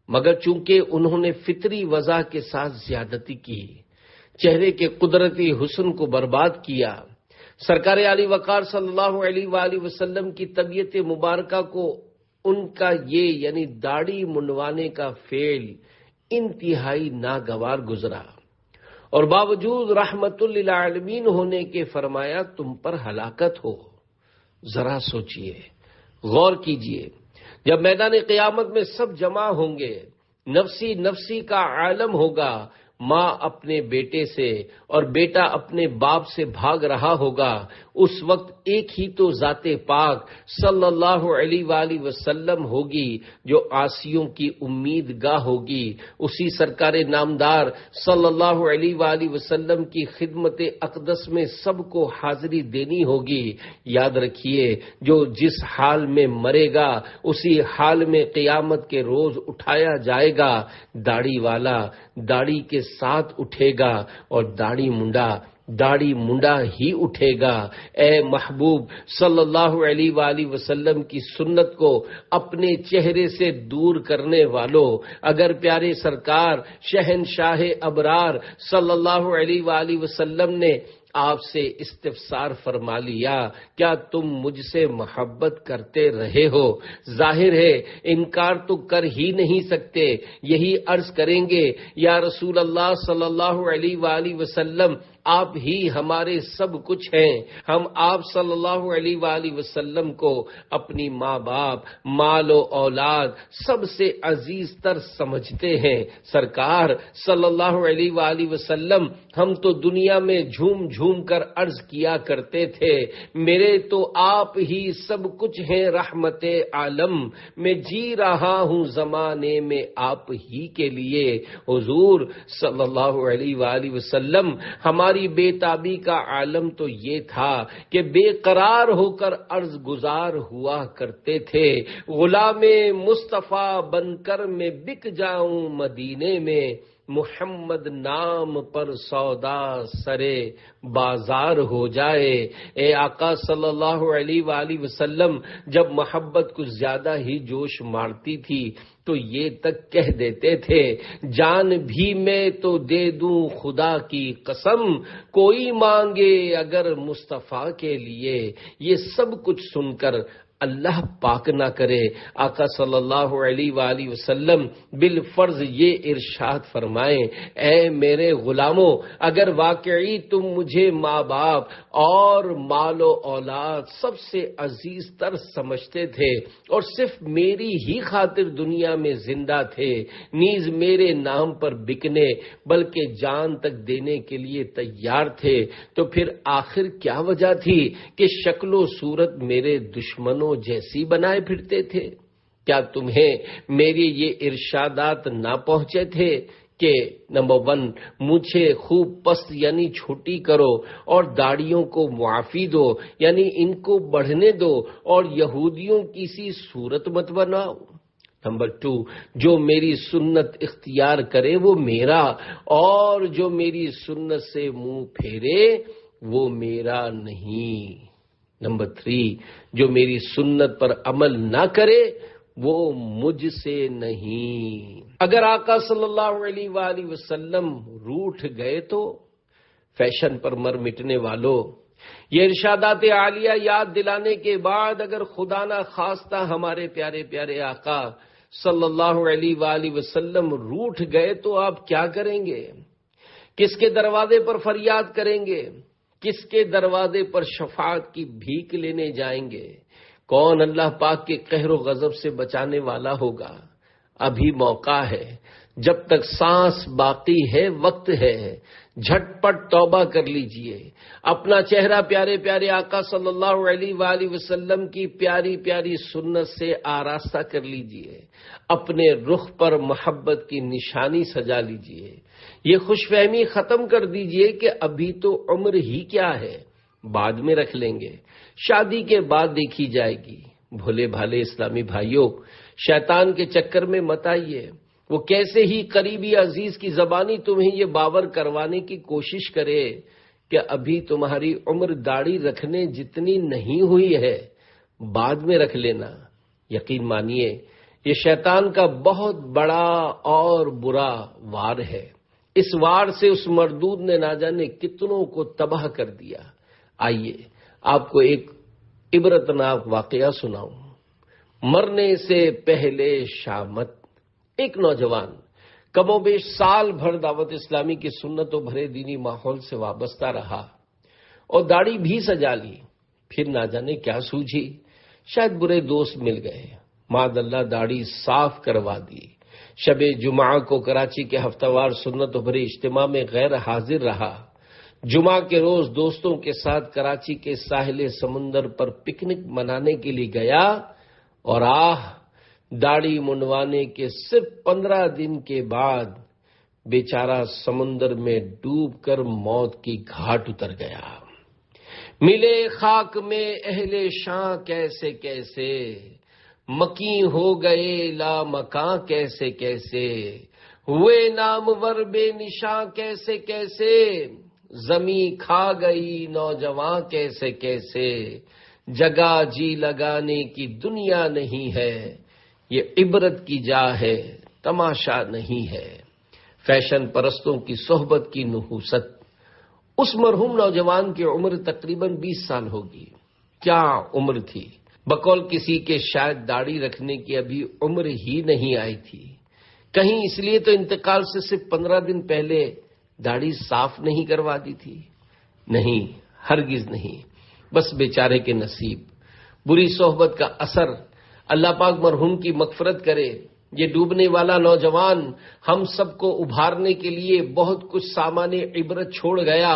مگر چونکہ انہوں نے فطری وضع کے ساتھ زیادتی کی، چہرے کے قدرتی حسن کو برباد کیا، سرکار علی وقار صلی اللہ علیہ وآلہ وسلم کی طبیعت مبارکہ کو ان کا یہ یعنی داڑھی منڈوانے کا فعل انتہائی ناگوار گزرا، اور باوجود رحمت للعالمین ہونے کے فرمایا تم پر ہلاکت ہو۔ ذرا سوچئے، غور کیجئے، جب میدان قیامت میں سب جمع ہوں گے، نفسی نفسی کا عالم ہوگا، ماں اپنے بیٹے سے اور بیٹا اپنے باپ سے بھاگ رہا ہوگا، اس وقت ایک ہی تو ذات پاک صلی اللہ علیہ وآلہ وسلم ہوگی جو عاصیوں کی امید گاہ ہوگی. اسی سرکار نامدار صلی اللہ علیہ وآلہ وسلم کی خدمت اقدس میں سب کو حاضری دینی ہوگی. یاد رکھیے، جو جس حال میں مرے گا اسی حال میں قیامت کے روز اٹھایا جائے گا. داڑھی والا داڑھی کے ساتھ اٹھے گا اور داڑھی منڈا ہی اٹھے گا. اے محبوب صلی اللہ علیہ وآلہ وسلم کی سنت کو اپنے چہرے سے دور کرنے والوں، اگر پیارے سرکار شہنشاہ ابرار صلی اللہ علیہ وآلہ وسلم نے آپ سے استفسار فرما لیا، کیا تم مجھ سے محبت کرتے رہے ہو؟ ظاہر ہے انکار تو کر ہی نہیں سکتے. یہی عرض کریں گے، یا رسول اللہ صلی اللہ علیہ وآلہ وسلم، آپ ہی ہمارے سب کچھ ہیں. ہم آپ صلی اللہ علیہ وآلہ وسلم کو اپنی ماں باپ، مال و اولاد سب سے عزیز تر سمجھتے ہیں. سرکار صلی اللہ علیہ وآلہ وسلم، ہم تو دنیا میں جھوم جھوم کر عرض کیا کرتے تھے، میرے تو آپ ہی سب کچھ ہیں رحمت عالم. میں جی رہا ہوں زمانے میں آپ ہی کے لیے. حضور صلی اللہ علیہ وآلہ وسلم، ہماری بے تابی کا عالم تو یہ تھا کہ بے قرار ہو کر عرض گزار ہوا کرتے تھے. غلام مصطفیٰ بن کر میں بک جاؤں مدینے میں، محمد نام پر سودا سرے بازار ہو جائے. اے آقا صلی اللہ علیہ وآلہ وسلم، جب محبت کچھ زیادہ ہی جوش مارتی تھی تو یہ تک کہہ دیتے تھے، جان بھی میں تو دے دوں خدا کی قسم، کوئی مانگے اگر مصطفیٰ کے لیے. یہ سب کچھ سن کر اللہ پاک نہ کرے آقا صلی اللہ علیہ وآلہ وسلم بالفرض یہ ارشاد فرمائیں، اے میرے غلاموں، اگر واقعی تم مجھے ماں باپ اور مال و اولاد سب سے عزیز تر سمجھتے تھے اور صرف میری ہی خاطر دنیا میں زندہ تھے، نیز میرے نام پر بکنے بلکہ جان تک دینے کے لیے تیار تھے، تو پھر آخر کیا وجہ تھی کہ شکل و صورت میرے دشمنوں جیسی بنائے پھرتے تھے؟ کیا تمہیں میرے یہ ارشادات نہ پہنچے تھے کہ نمبر 1 مجھے خوب پست یعنی چھوٹی کرو اور داڑھیوں کو معافی دو یعنی ان کو بڑھنے دو اور یہودیوں کی سی صورت مت بناؤ. نمبر 2 جو میری سنت اختیار کرے وہ میرا اور جو میری سنت سے منہ پھیرے وہ میرا نہیں. نمبر 3 جو میری سنت پر عمل نہ کرے وہ مجھ سے نہیں. اگر آقا صلی اللہ علیہ وآلہ وسلم روٹھ گئے تو فیشن پر مر مٹنے والوں، یہ ارشادات عالیہ یاد دلانے کے بعد اگر خدا نہ خواستہ ہمارے پیارے پیارے آقا صلی اللہ علیہ وآلہ وسلم روٹھ گئے تو آپ کیا کریں گے؟ کس کے دروازے پر فریاد کریں گے؟ کس کے دروازے پر شفاعت کی بھیک لینے جائیں گے؟ کون اللہ پاک کے قہر و غضب سے بچانے والا ہوگا؟ ابھی موقع ہے، جب تک سانس باقی ہے وقت ہے، جھٹ پٹ توبہ کر لیجئے. اپنا چہرہ پیارے پیارے آقا صلی اللہ علیہ وآلہ وسلم کی پیاری پیاری سنت سے آراستہ کر لیجئے. اپنے رخ پر محبت کی نشانی سجا لیجئے. یہ خوش فہمی ختم کر دیجئے کہ ابھی تو عمر ہی کیا ہے، بعد میں رکھ لیں گے، شادی کے بعد دیکھی جائے گی. بھولے بھالے اسلامی بھائیوں، شیطان کے چکر میں مت آئیے. وہ کیسے ہی قریبی عزیز کی زبانی تمہیں یہ باور کروانے کی کوشش کرے کہ ابھی تمہاری عمر داڑھی رکھنے جتنی نہیں ہوئی ہے، بعد میں رکھ لینا. یقین مانیے یہ شیطان کا بہت بڑا اور برا وار ہے. اس وار سے اس مردود نے نہ جانے کتنوں کو تباہ کر دیا. آئیے آپ کو ایک عبرتناک واقعہ سناؤں. مرنے سے پہلے شامت ایک نوجوان کم و بیش سال بھر دعوت اسلامی کی سنتوں بھرے دینی ماحول سے وابستہ رہا اور داڑھی بھی سجا لی. پھر نہ جانے کیا سوجھی، شاید برے دوست مل گئے، معاذ اللہ داڑھی صاف کروا دی. شب جمعہ کو کراچی کے ہفتہ وار سنتوں بھرے اجتماع میں غیر حاضر رہا. جمعہ کے روز دوستوں کے ساتھ کراچی کے ساحل سمندر پر پکنک منانے کے لیے گیا اور داڑھی منڈوانے کے صرف 15 دن کے بعد بیچارہ سمندر میں ڈوب کر موت کی گھاٹ اتر گیا۔ ملے خاک میں اہل شاں کیسے کیسے، مکیں ہو گئے لا مکاں کیسے کیسے، ہوئے نامور بے نشاں کیسے کیسے، زمیں کھا گئی نوجواں کیسے کیسے، جگہ جی لگانے کی دنیا نہیں ہے، یہ عبرت کی جا ہے تماشا نہیں ہے۔ فیشن پرستوں کی صحبت کی نحوست۔ اس مرحوم نوجوان کی عمر تقریباً 20 سال ہوگی۔ کیا عمر تھی! بقول کسی کے شاید داڑھی رکھنے کی ابھی عمر ہی نہیں آئی تھی۔ کہیں اس لیے تو انتقال سے صرف 15 دن پہلے داڑھی صاف نہیں کروا دی تھی؟ نہیں، ہرگز نہیں، بس بیچارے کے نصیب، بری صحبت کا اثر۔ اللہ پاک مرحوم کی مغفرت کرے۔ یہ ڈوبنے والا نوجوان ہم سب کو ابھارنے کے لیے بہت کچھ سامان عبرت چھوڑ گیا۔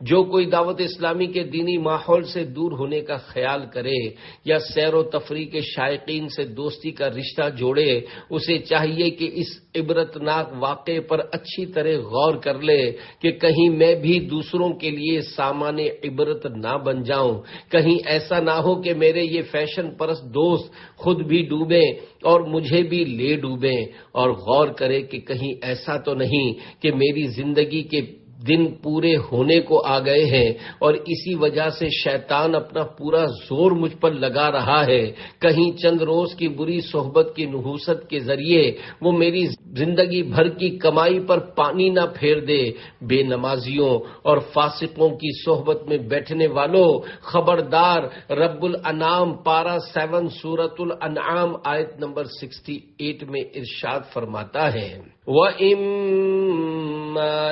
جو کوئی دعوت اسلامی کے دینی ماحول سے دور ہونے کا خیال کرے یا سیر و تفریح کے شائقین سے دوستی کا رشتہ جوڑے، اسے چاہیے کہ اس عبرتناک واقعے پر اچھی طرح غور کر لے کہ کہیں میں بھی دوسروں کے لیے سامان عبرت نہ بن جاؤں، کہیں ایسا نہ ہو کہ میرے یہ فیشن پرست دوست خود بھی ڈوبیں اور مجھے بھی لے ڈوبیں، اور غور کرے کہ کہیں ایسا تو نہیں کہ میری زندگی کے دن پورے ہونے کو آ گئے ہیں اور اسی وجہ سے شیطان اپنا پورا زور مجھ پر لگا رہا ہے، کہیں چند روز کی بری صحبت کی نحوست کے ذریعے وہ میری زندگی بھر کی کمائی پر پانی نہ پھیر دے۔ بے نمازیوں اور فاسقوں کی صحبت میں بیٹھنے والوں، خبردار! رب الانعام پارہ 7 سورۃ الانعام آیت نمبر 68 میں ارشاد فرماتا ہے، وَإِمَّا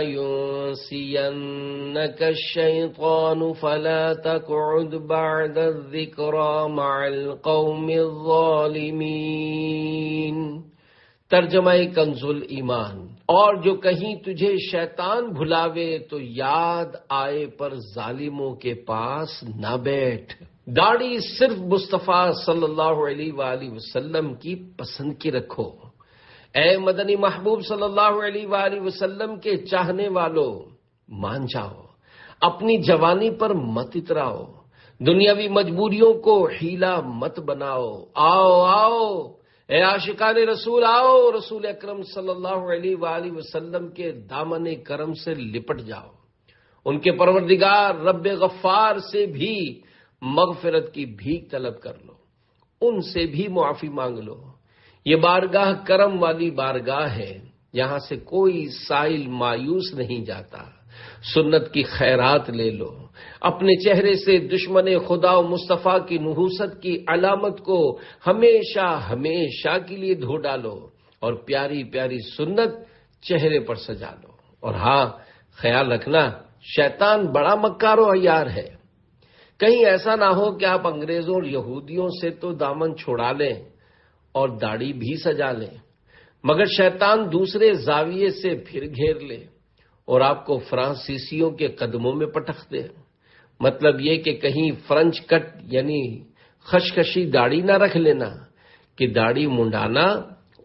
يُنسِيَنَّكَ الشَّيْطَانُ فَلَا تَقْعُدْ بَعْدَ الذِّكْرَىٰ مَعَ الْقَوْمِ الظَّالِمِينَ۔ ترجمہ کنز ایمان۔ اور جو کہیں تجھے شیطان بھلاوے تو یاد آئے پر ظالموں کے پاس نہ بیٹھ۔ داڑھی صرف مصطفیٰ صلی اللہ علیہ وآلہ وسلم کی پسند کی رکھو۔ اے مدنی محبوب صلی اللہ علیہ وآلہ وسلم کے چاہنے والوں، مان جاؤ، اپنی جوانی پر مت اتراؤ، دنیاوی مجبوریوں کو حیلہ مت بناؤ۔ آؤ آؤ اے عاشقان رسول، آؤ رسول اکرم صلی اللہ علیہ وآلہ وسلم کے دامن کرم سے لپٹ جاؤ۔ ان کے پروردگار رب غفار سے بھی مغفرت کی بھیک طلب کر لو، ان سے بھی معافی مانگ لو۔ یہ بارگاہ کرم والی بارگاہ ہے، یہاں سے کوئی سائل مایوس نہیں جاتا۔ سنت کی خیرات لے لو، اپنے چہرے سے دشمن خدا و مصطفیٰ کی نحوست کی علامت کو ہمیشہ ہمیشہ کے لیے دھو ڈالو اور پیاری پیاری سنت چہرے پر سجا لو۔ اور ہاں، خیال رکھنا، شیطان بڑا مکار و عیار ہے۔ کہیں ایسا نہ ہو کہ آپ انگریزوں اور یہودیوں سے تو دامن چھڑا لیں اور داڑھی بھی سجا لیں، مگر شیطان دوسرے زاویے سے پھر گھیر لے اور آپ کو فرانسیسیوں کے قدموں میں پٹخ دے۔ مطلب یہ کہ کہیں فرنچ کٹ یعنی خشخشی داڑھی نہ رکھ لینا کہ داڑھی منڈانا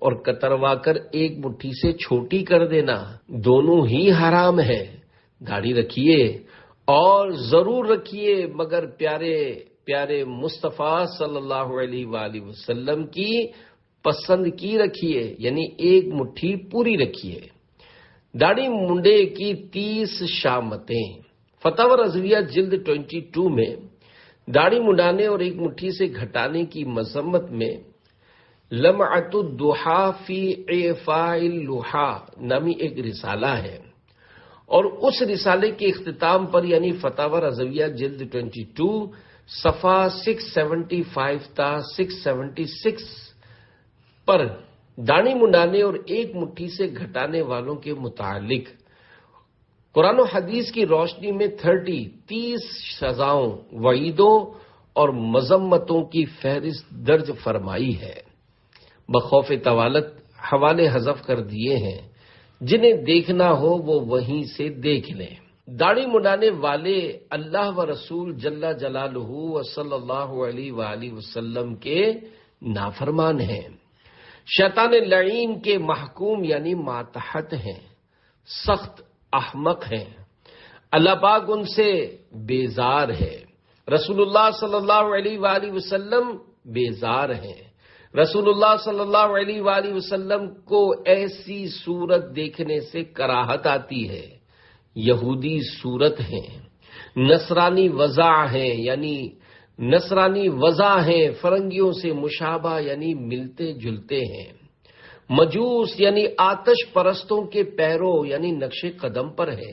اور کتروا کر ایک مٹھی سے چھوٹی کر دینا دونوں ہی حرام ہے۔ داڑھی رکھیے اور ضرور رکھیے، مگر پیارے پیارے مصطفیٰ صلی اللہ علیہ وآلہ وسلم کی پسند کی رکھیے، یعنی ایک مٹھی پوری رکھیے۔ داڑھی منڈے کی 30 شامتیں۔ فتاوی رضویہ جلد 22 میں داڑھی منڈانے اور ایک مٹھی سے گھٹانے کی مذمت میں لمعۃ الضحیٰ فی اعفاء اللحیٰ نامی ایک رسالہ ہے، اور اس رسالے کے اختتام پر یعنی فتاوی رضویہ جلد 22 صفحہ 675 تا 676 پر داڑھی منڈانے اور ایک مٹھی سے گھٹانے والوں کے متعلق قرآن و حدیث کی روشنی میں 30 سزاؤں، وعیدوں اور مذمتوں کی فہرست درج فرمائی ہے۔ بخوف طوالت حوالے حذف کر دیے ہیں، جنہیں دیکھنا ہو وہ وہیں سے دیکھ لیں۔ داڑھی منڈانے والے اللہ و رسول جل جلالہ و صلی اللہ علیہ وآلہ وسلم کے نافرمان ہیں، شیطان لعین کے محکوم یعنی ماتحت ہیں، سخت احمق ہیں، اللہ پاک ان سے بیزار ہے، رسول اللہ صلی اللہ علیہ وآلہ وسلم بیزار ہیں، رسول اللہ صلی اللہ علیہ وآلہ وسلم کو ایسی صورت دیکھنے سے کراہت آتی ہے، یہودی صورت ہیں، نصرانی وضع ہیں یعنی نصرانی وضع ہیں، فرنگیوں سے مشابہ یعنی ملتے جلتے ہیں، مجوس یعنی آتش پرستوں کے پیروں یعنی نقش قدم پر ہے،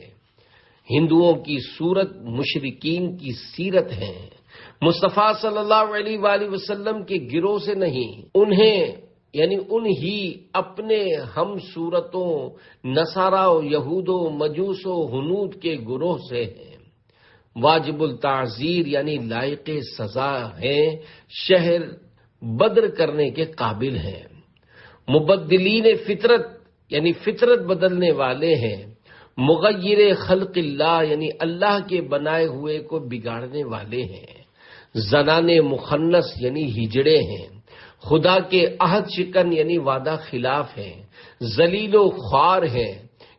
ہندوؤں کی صورت مشرکین کی سیرت ہے، مصطفیٰ صلی اللہ علیہ وآلہ وسلم کے گروہ سے نہیں، انہیں یعنی انہی اپنے ہم صورتوں نصارا و یہود و مجوس و ہنود کے گروہ سے ہیں، واجب التعزیر یعنی لائق سزا ہیں، شہر بدر کرنے کے قابل ہیں، مبدلین فطرت یعنی فطرت بدلنے والے ہیں، مغیر خلق اللہ یعنی اللہ کے بنائے ہوئے کو بگاڑنے والے ہیں، زنان مخنث یعنی ہجڑے ہیں، خدا کے عہد شکن یعنی وعدہ خلاف ہیں، ذلیل و خوار ہیں،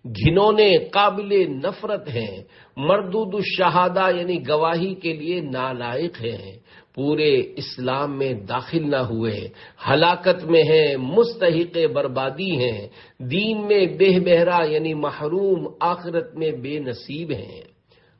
گھنونے قابل نفرت ہیں، مردود الشہادہ یعنی گواہی کے لیے نالائق ہیں، پورے اسلام میں داخل نہ ہوئے، ہلاکت میں ہیں، مستحق بربادی ہیں، دین میں بے بہرا یعنی محروم، آخرت میں بے نصیب ہیں،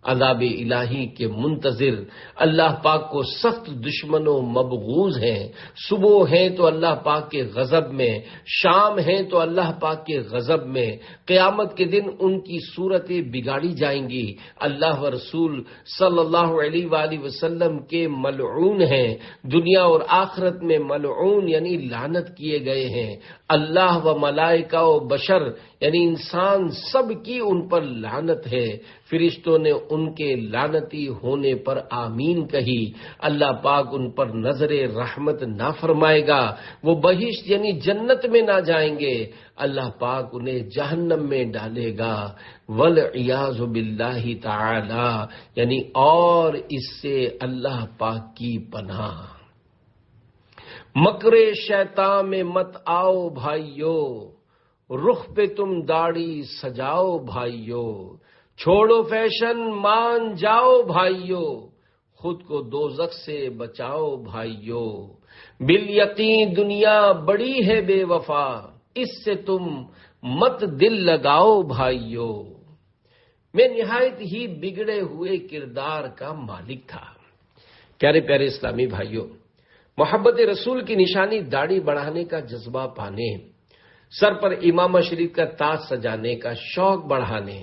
عذاب الہی کے منتظر، اللہ پاک کو سخت دشمن و مبغوض ہیں، صبح ہیں تو اللہ پاک کے غضب میں، شام ہیں تو اللہ پاک کے غضب میں، قیامت کے دن ان کی صورتیں بگاڑی جائیں گی، اللہ و رسول صلی اللہ علیہ وآلہ وسلم کے ملعون ہیں، دنیا اور آخرت میں ملعون یعنی لعنت کیے گئے ہیں، اللہ و ملائکہ و بشر یعنی انسان سب کی ان پر لعنت ہے، فرشتوں نے ان کے لعنتی ہونے پر آمین کہی، اللہ پاک ان پر نظر رحمت نہ فرمائے گا، وہ بہشت یعنی جنت میں نہ جائیں گے، اللہ پاک انہیں جہنم میں ڈالے گا، والعیاذ باللہ تعالی یعنی اور اس سے اللہ پاک کی پناہ۔ مکر شیطان میں مت آؤ بھائیو، رخ پہ تم داڑھی سجاؤ بھائیو، چھوڑو فیشن مان جاؤ بھائیو، خود کو دوزخ سے بچاؤ بھائیو، بالیقین دنیا بڑی ہے بے وفا، اس سے تم مت دل لگاؤ بھائیو۔ میں نہایت ہی بگڑے ہوئے کردار کا مالک تھا۔ پیارے پیارے اسلامی بھائیو، محبت رسول کی نشانی داڑھی بڑھانے کا جذبہ پانے، سر پر امامہ شریف کا تاج سجانے کا شوق بڑھانے،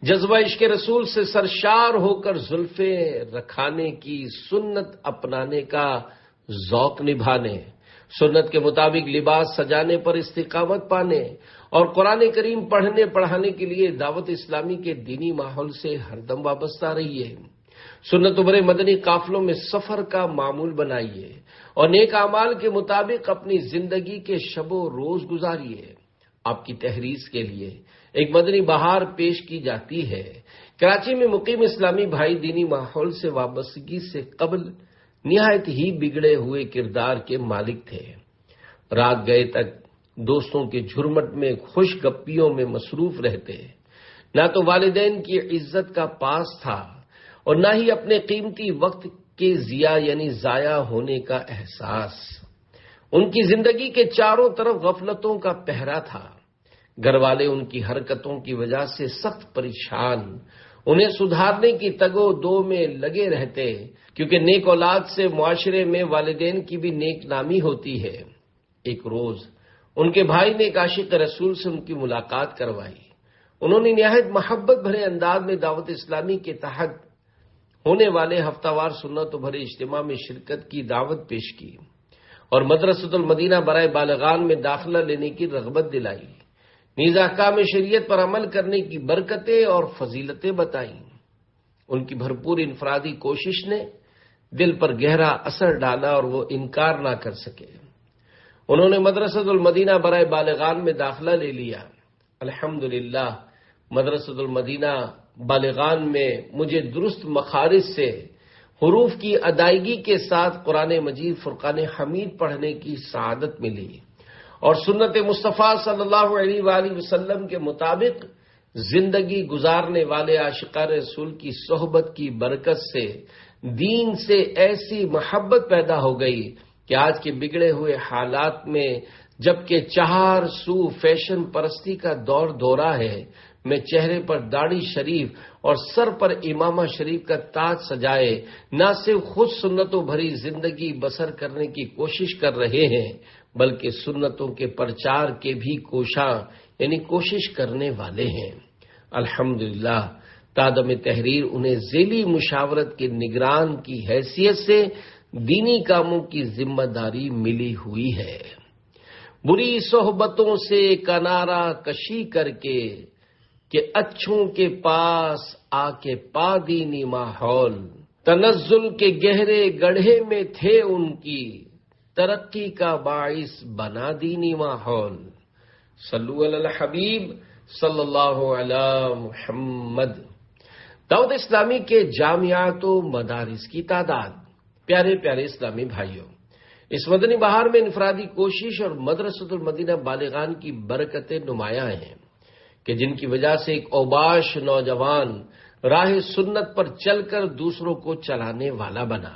جذبہ عشق رسول سے سرشار ہو کر زلفیں رکھانے کی سنت اپنانے کا ذوق نبھانے، سنت کے مطابق لباس سجانے پر استقامت پانے اور قرآن کریم پڑھنے پڑھانے کے لیے دعوت اسلامی کے دینی ماحول سے ہر دم وابستہ رہیے، سنت بھرے مدنی قافلوں میں سفر کا معمول بنائیے اور نیک اعمال کے مطابق اپنی زندگی کے شب و روز گزاریے۔ آپ کی تحریض کے لیے ایک مدنی بہار پیش کی جاتی ہے۔ کراچی میں مقیم اسلامی بھائی دینی ماحول سے وابستگی سے قبل نہایت ہی بگڑے ہوئے کردار کے مالک تھے۔ رات گئے تک دوستوں کے جھرمٹ میں خوش گپیوں میں مصروف رہتے، نہ تو والدین کی عزت کا پاس تھا اور نہ ہی اپنے قیمتی وقت کے ضائع ہونے کا احساس۔ ان کی زندگی کے چاروں طرف غفلتوں کا پہرا تھا، گھر والے ان کی حرکتوں کی وجہ سے سخت پریشان، انہیں سدھارنے کی تگ و دو میں لگے رہتے، کیونکہ نیک اولاد سے معاشرے میں والدین کی بھی نیک نامی ہوتی ہے۔ ایک روز ان کے بھائی نے ایک عاشق رسول سے ان کی ملاقات کروائی، انہوں نے نہایت محبت بھرے انداز میں دعوت اسلامی کے تحت ہونے والے ہفتہ وار سنت بھرے اجتماع میں شرکت کی دعوت پیش کی اور مدرسۃ المدینہ برائے بالغان میں داخلہ لینے کی رغبت دلائی، نیز احکام شریعت پر عمل کرنے کی برکتیں اور فضیلتیں بتائیں۔ ان کی بھرپور انفرادی کوشش نے دل پر گہرا اثر ڈالا اور وہ انکار نہ کر سکے۔ انہوں نے مدرسۃ المدینہ برائے بالغان میں داخلہ لے لیا۔ الحمدللہ مدرسۃ المدینہ بالغان میں مجھے درست مخارج سے حروف کی ادائیگی کے ساتھ قرآن مجید فرقان حمید پڑھنے کی سعادت ملی اور سنت مصطفیٰ صلی اللہ علیہ وآلہ وسلم کے مطابق زندگی گزارنے والے عاشقان رسول کی صحبت کی برکت سے دین سے ایسی محبت پیدا ہو گئی کہ آج کے بگڑے ہوئے حالات میں جبکہ چہار سو فیشن پرستی کا دور دورہ ہے، میں چہرے پر داڑھی شریف اور سر پر امامہ شریف کا تاج سجائے نہ صرف خود سنتوں بھری زندگی بسر کرنے کی کوشش کر رہے ہیں بلکہ سنتوں کے پرچار کے بھی کوشاں یعنی کوشش کرنے والے ہیں۔ الحمدللہ تادم تحریر انہیں ذیلی مشاورت کے نگران کی حیثیت سے دینی کاموں کی ذمہ داری ملی ہوئی ہے۔ بری صحبتوں سے کنارہ کشی کر کے کہ اچھوں کے پاس آ کے پا دینی ماحول، تنزل کے گہرے گڑھے میں تھے ان کی، ترقی کا باعث بنا دینی ماحول۔ صلو علی الحبیب صلی اللہ علی محمد۔ دعوت اسلامی کے جامعات و مدارس کی تعداد۔ پیارے پیارے اسلامی بھائیوں، اس مدنی بہار میں انفرادی کوشش اور مدرسۃ المدینہ بالغان کی برکتیں نمایاں ہیں کہ جن کی وجہ سے ایک اوباش نوجوان راہ سنت پر چل کر دوسروں کو چلانے والا بنا۔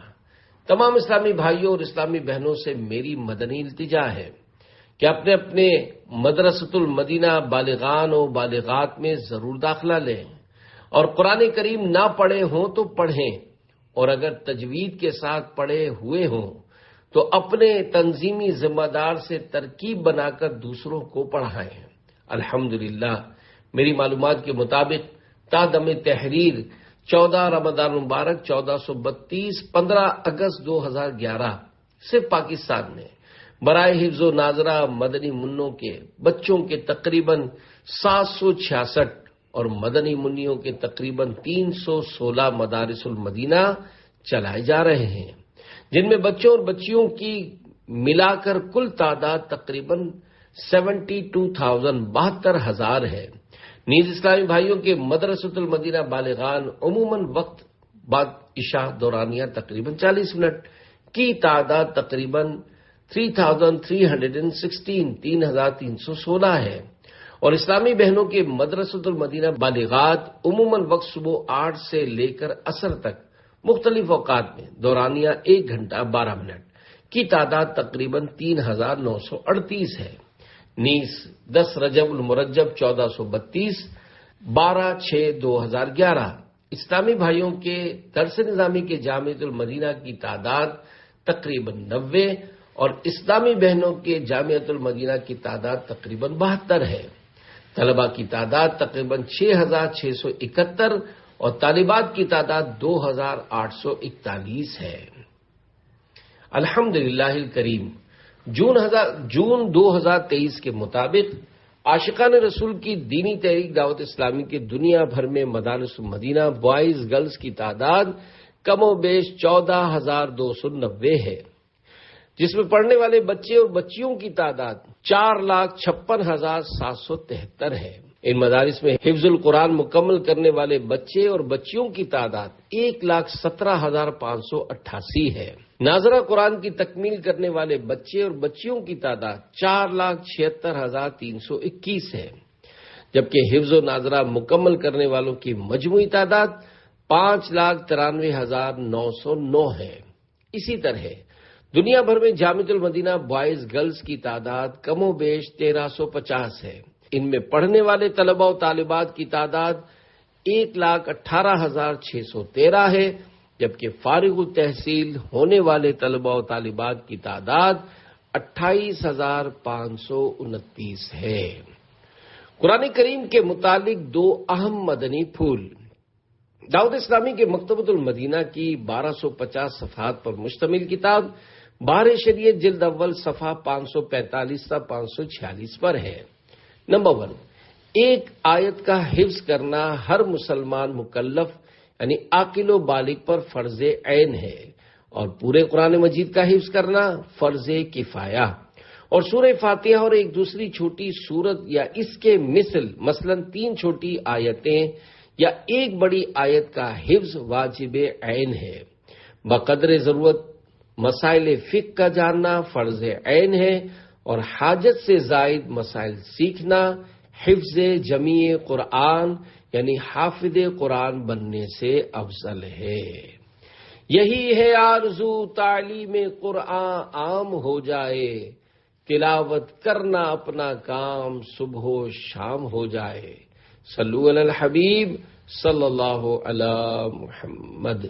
تمام اسلامی بھائیوں اور اسلامی بہنوں سے میری مدنی التجا ہے کہ اپنے اپنے مدرسۃ المدینہ بالغان و بالغات میں ضرور داخلہ لیں اور قرآن کریم نہ پڑھے ہوں تو پڑھیں، اور اگر تجوید کے ساتھ پڑھے ہوئے ہوں تو اپنے تنظیمی ذمہ دار سے ترکیب بنا کر دوسروں کو پڑھائیں۔ الحمدللہ میری معلومات کے مطابق تادم تحریر 14 رمضان مبارک 1432 15 اگست 2011 صرف پاکستان میں برائے حفظ و ناظرہ مدنی منوں کے بچوں کے تقریباً 766 اور مدنی منیوں کے تقریباً 316 مدارس المدینہ چلائے جا رہے ہیں، جن میں بچوں اور بچیوں کی ملا کر کل تعداد تقریباً 72,000 ہے۔ نیز اسلامی بھائیوں کے مدرسۃ المدینہ بالغان عموماً وقت بعد عشاء دورانیہ تقریباً 40 منٹ کی تعداد تقریباً 3,316 ہے، اور اسلامی بہنوں کے مدرسۃ المدینہ بالغات عموماً وقت صبح 8 سے لے کر عصر تک مختلف اوقات میں دورانیہ 1 گھنٹہ 12 منٹ کی تعداد تقریباً 3,938 ہے۔ نیز 10 رجب المرجب 1432 12/6/2011 اسلامی بھائیوں کے درس نظامی کے جامعۃ المدینہ کی تعداد تقریباً 90 اور اسلامی بہنوں کے جامعۃ المدینہ کی تعداد تقریباً 72 ہے۔ طلباء کی تعداد تقریباً 6,671 اور طالبات کی تعداد 2,841 ہے۔ الحمدللہ الکریم جون 2023 کے مطابق عاشقان رسول کی دینی تحریک دعوت اسلامی کے دنیا بھر میں مدارس المدینہ بوائز گرلز کی تعداد کم و بیش 14,290 ہے، جس میں پڑھنے والے بچے اور بچیوں کی تعداد 4,56,773 ہے۔ ان مدارس میں حفظ القرآن مکمل کرنے والے بچے اور بچیوں کی تعداد 1,17,588 ہے۔ ناظرہ قرآن کی تکمیل کرنے والے بچے اور بچیوں کی تعداد 4,76,321 ہے، جبکہ حفظ و ناظرہ مکمل کرنے والوں کی مجموعی تعداد 5,93,909 ہے۔ اسی طرح دنیا بھر میں جامعۃ المدینہ بوائز گرلز کی تعداد کم و بیش 1,350 ہے۔ ان میں پڑھنے والے طلباء و طالبات کی تعداد 1,18,613 ہے، جبکہ فارغ التحصیل ہونے والے طلباء و طالبات کی تعداد 28,529 ہے۔ قرآن کریم کے متعلق 2 اہم مدنی پھول۔ دعوت اسلامی کے مکتبۃ المدینہ کی 1250 صفحات پر مشتمل کتاب بہار شریعت جلد اول صفحہ 545 تا 546 پر ہے۔ نمبر 1، ایک آیت کا حفظ کرنا ہر مسلمان مکلف یعنی عاقل و بالغ پر فرض عین ہے، اور پورے قرآن مجید کا حفظ کرنا فرض کفایہ، اور سورہ فاتحہ اور ایک دوسری چھوٹی سورت یا اس کے مثلا 3 چھوٹی آیتیں یا ایک بڑی آیت کا حفظ واجب عین ہے۔ بقدر ضرورت مسائل فقہ کا جاننا فرض عین ہے، اور حاجت سے زائد مسائل سیکھنا حفظ جمیع قرآن یعنی حافظ قرآن بننے سے افضل ہے۔ یہی ہے آرزو تعلیم قرآن عام ہو جائے، تلاوت کرنا اپنا کام صبح و شام ہو جائے۔ صلو علی الحبیب صلی اللہ علی محمد۔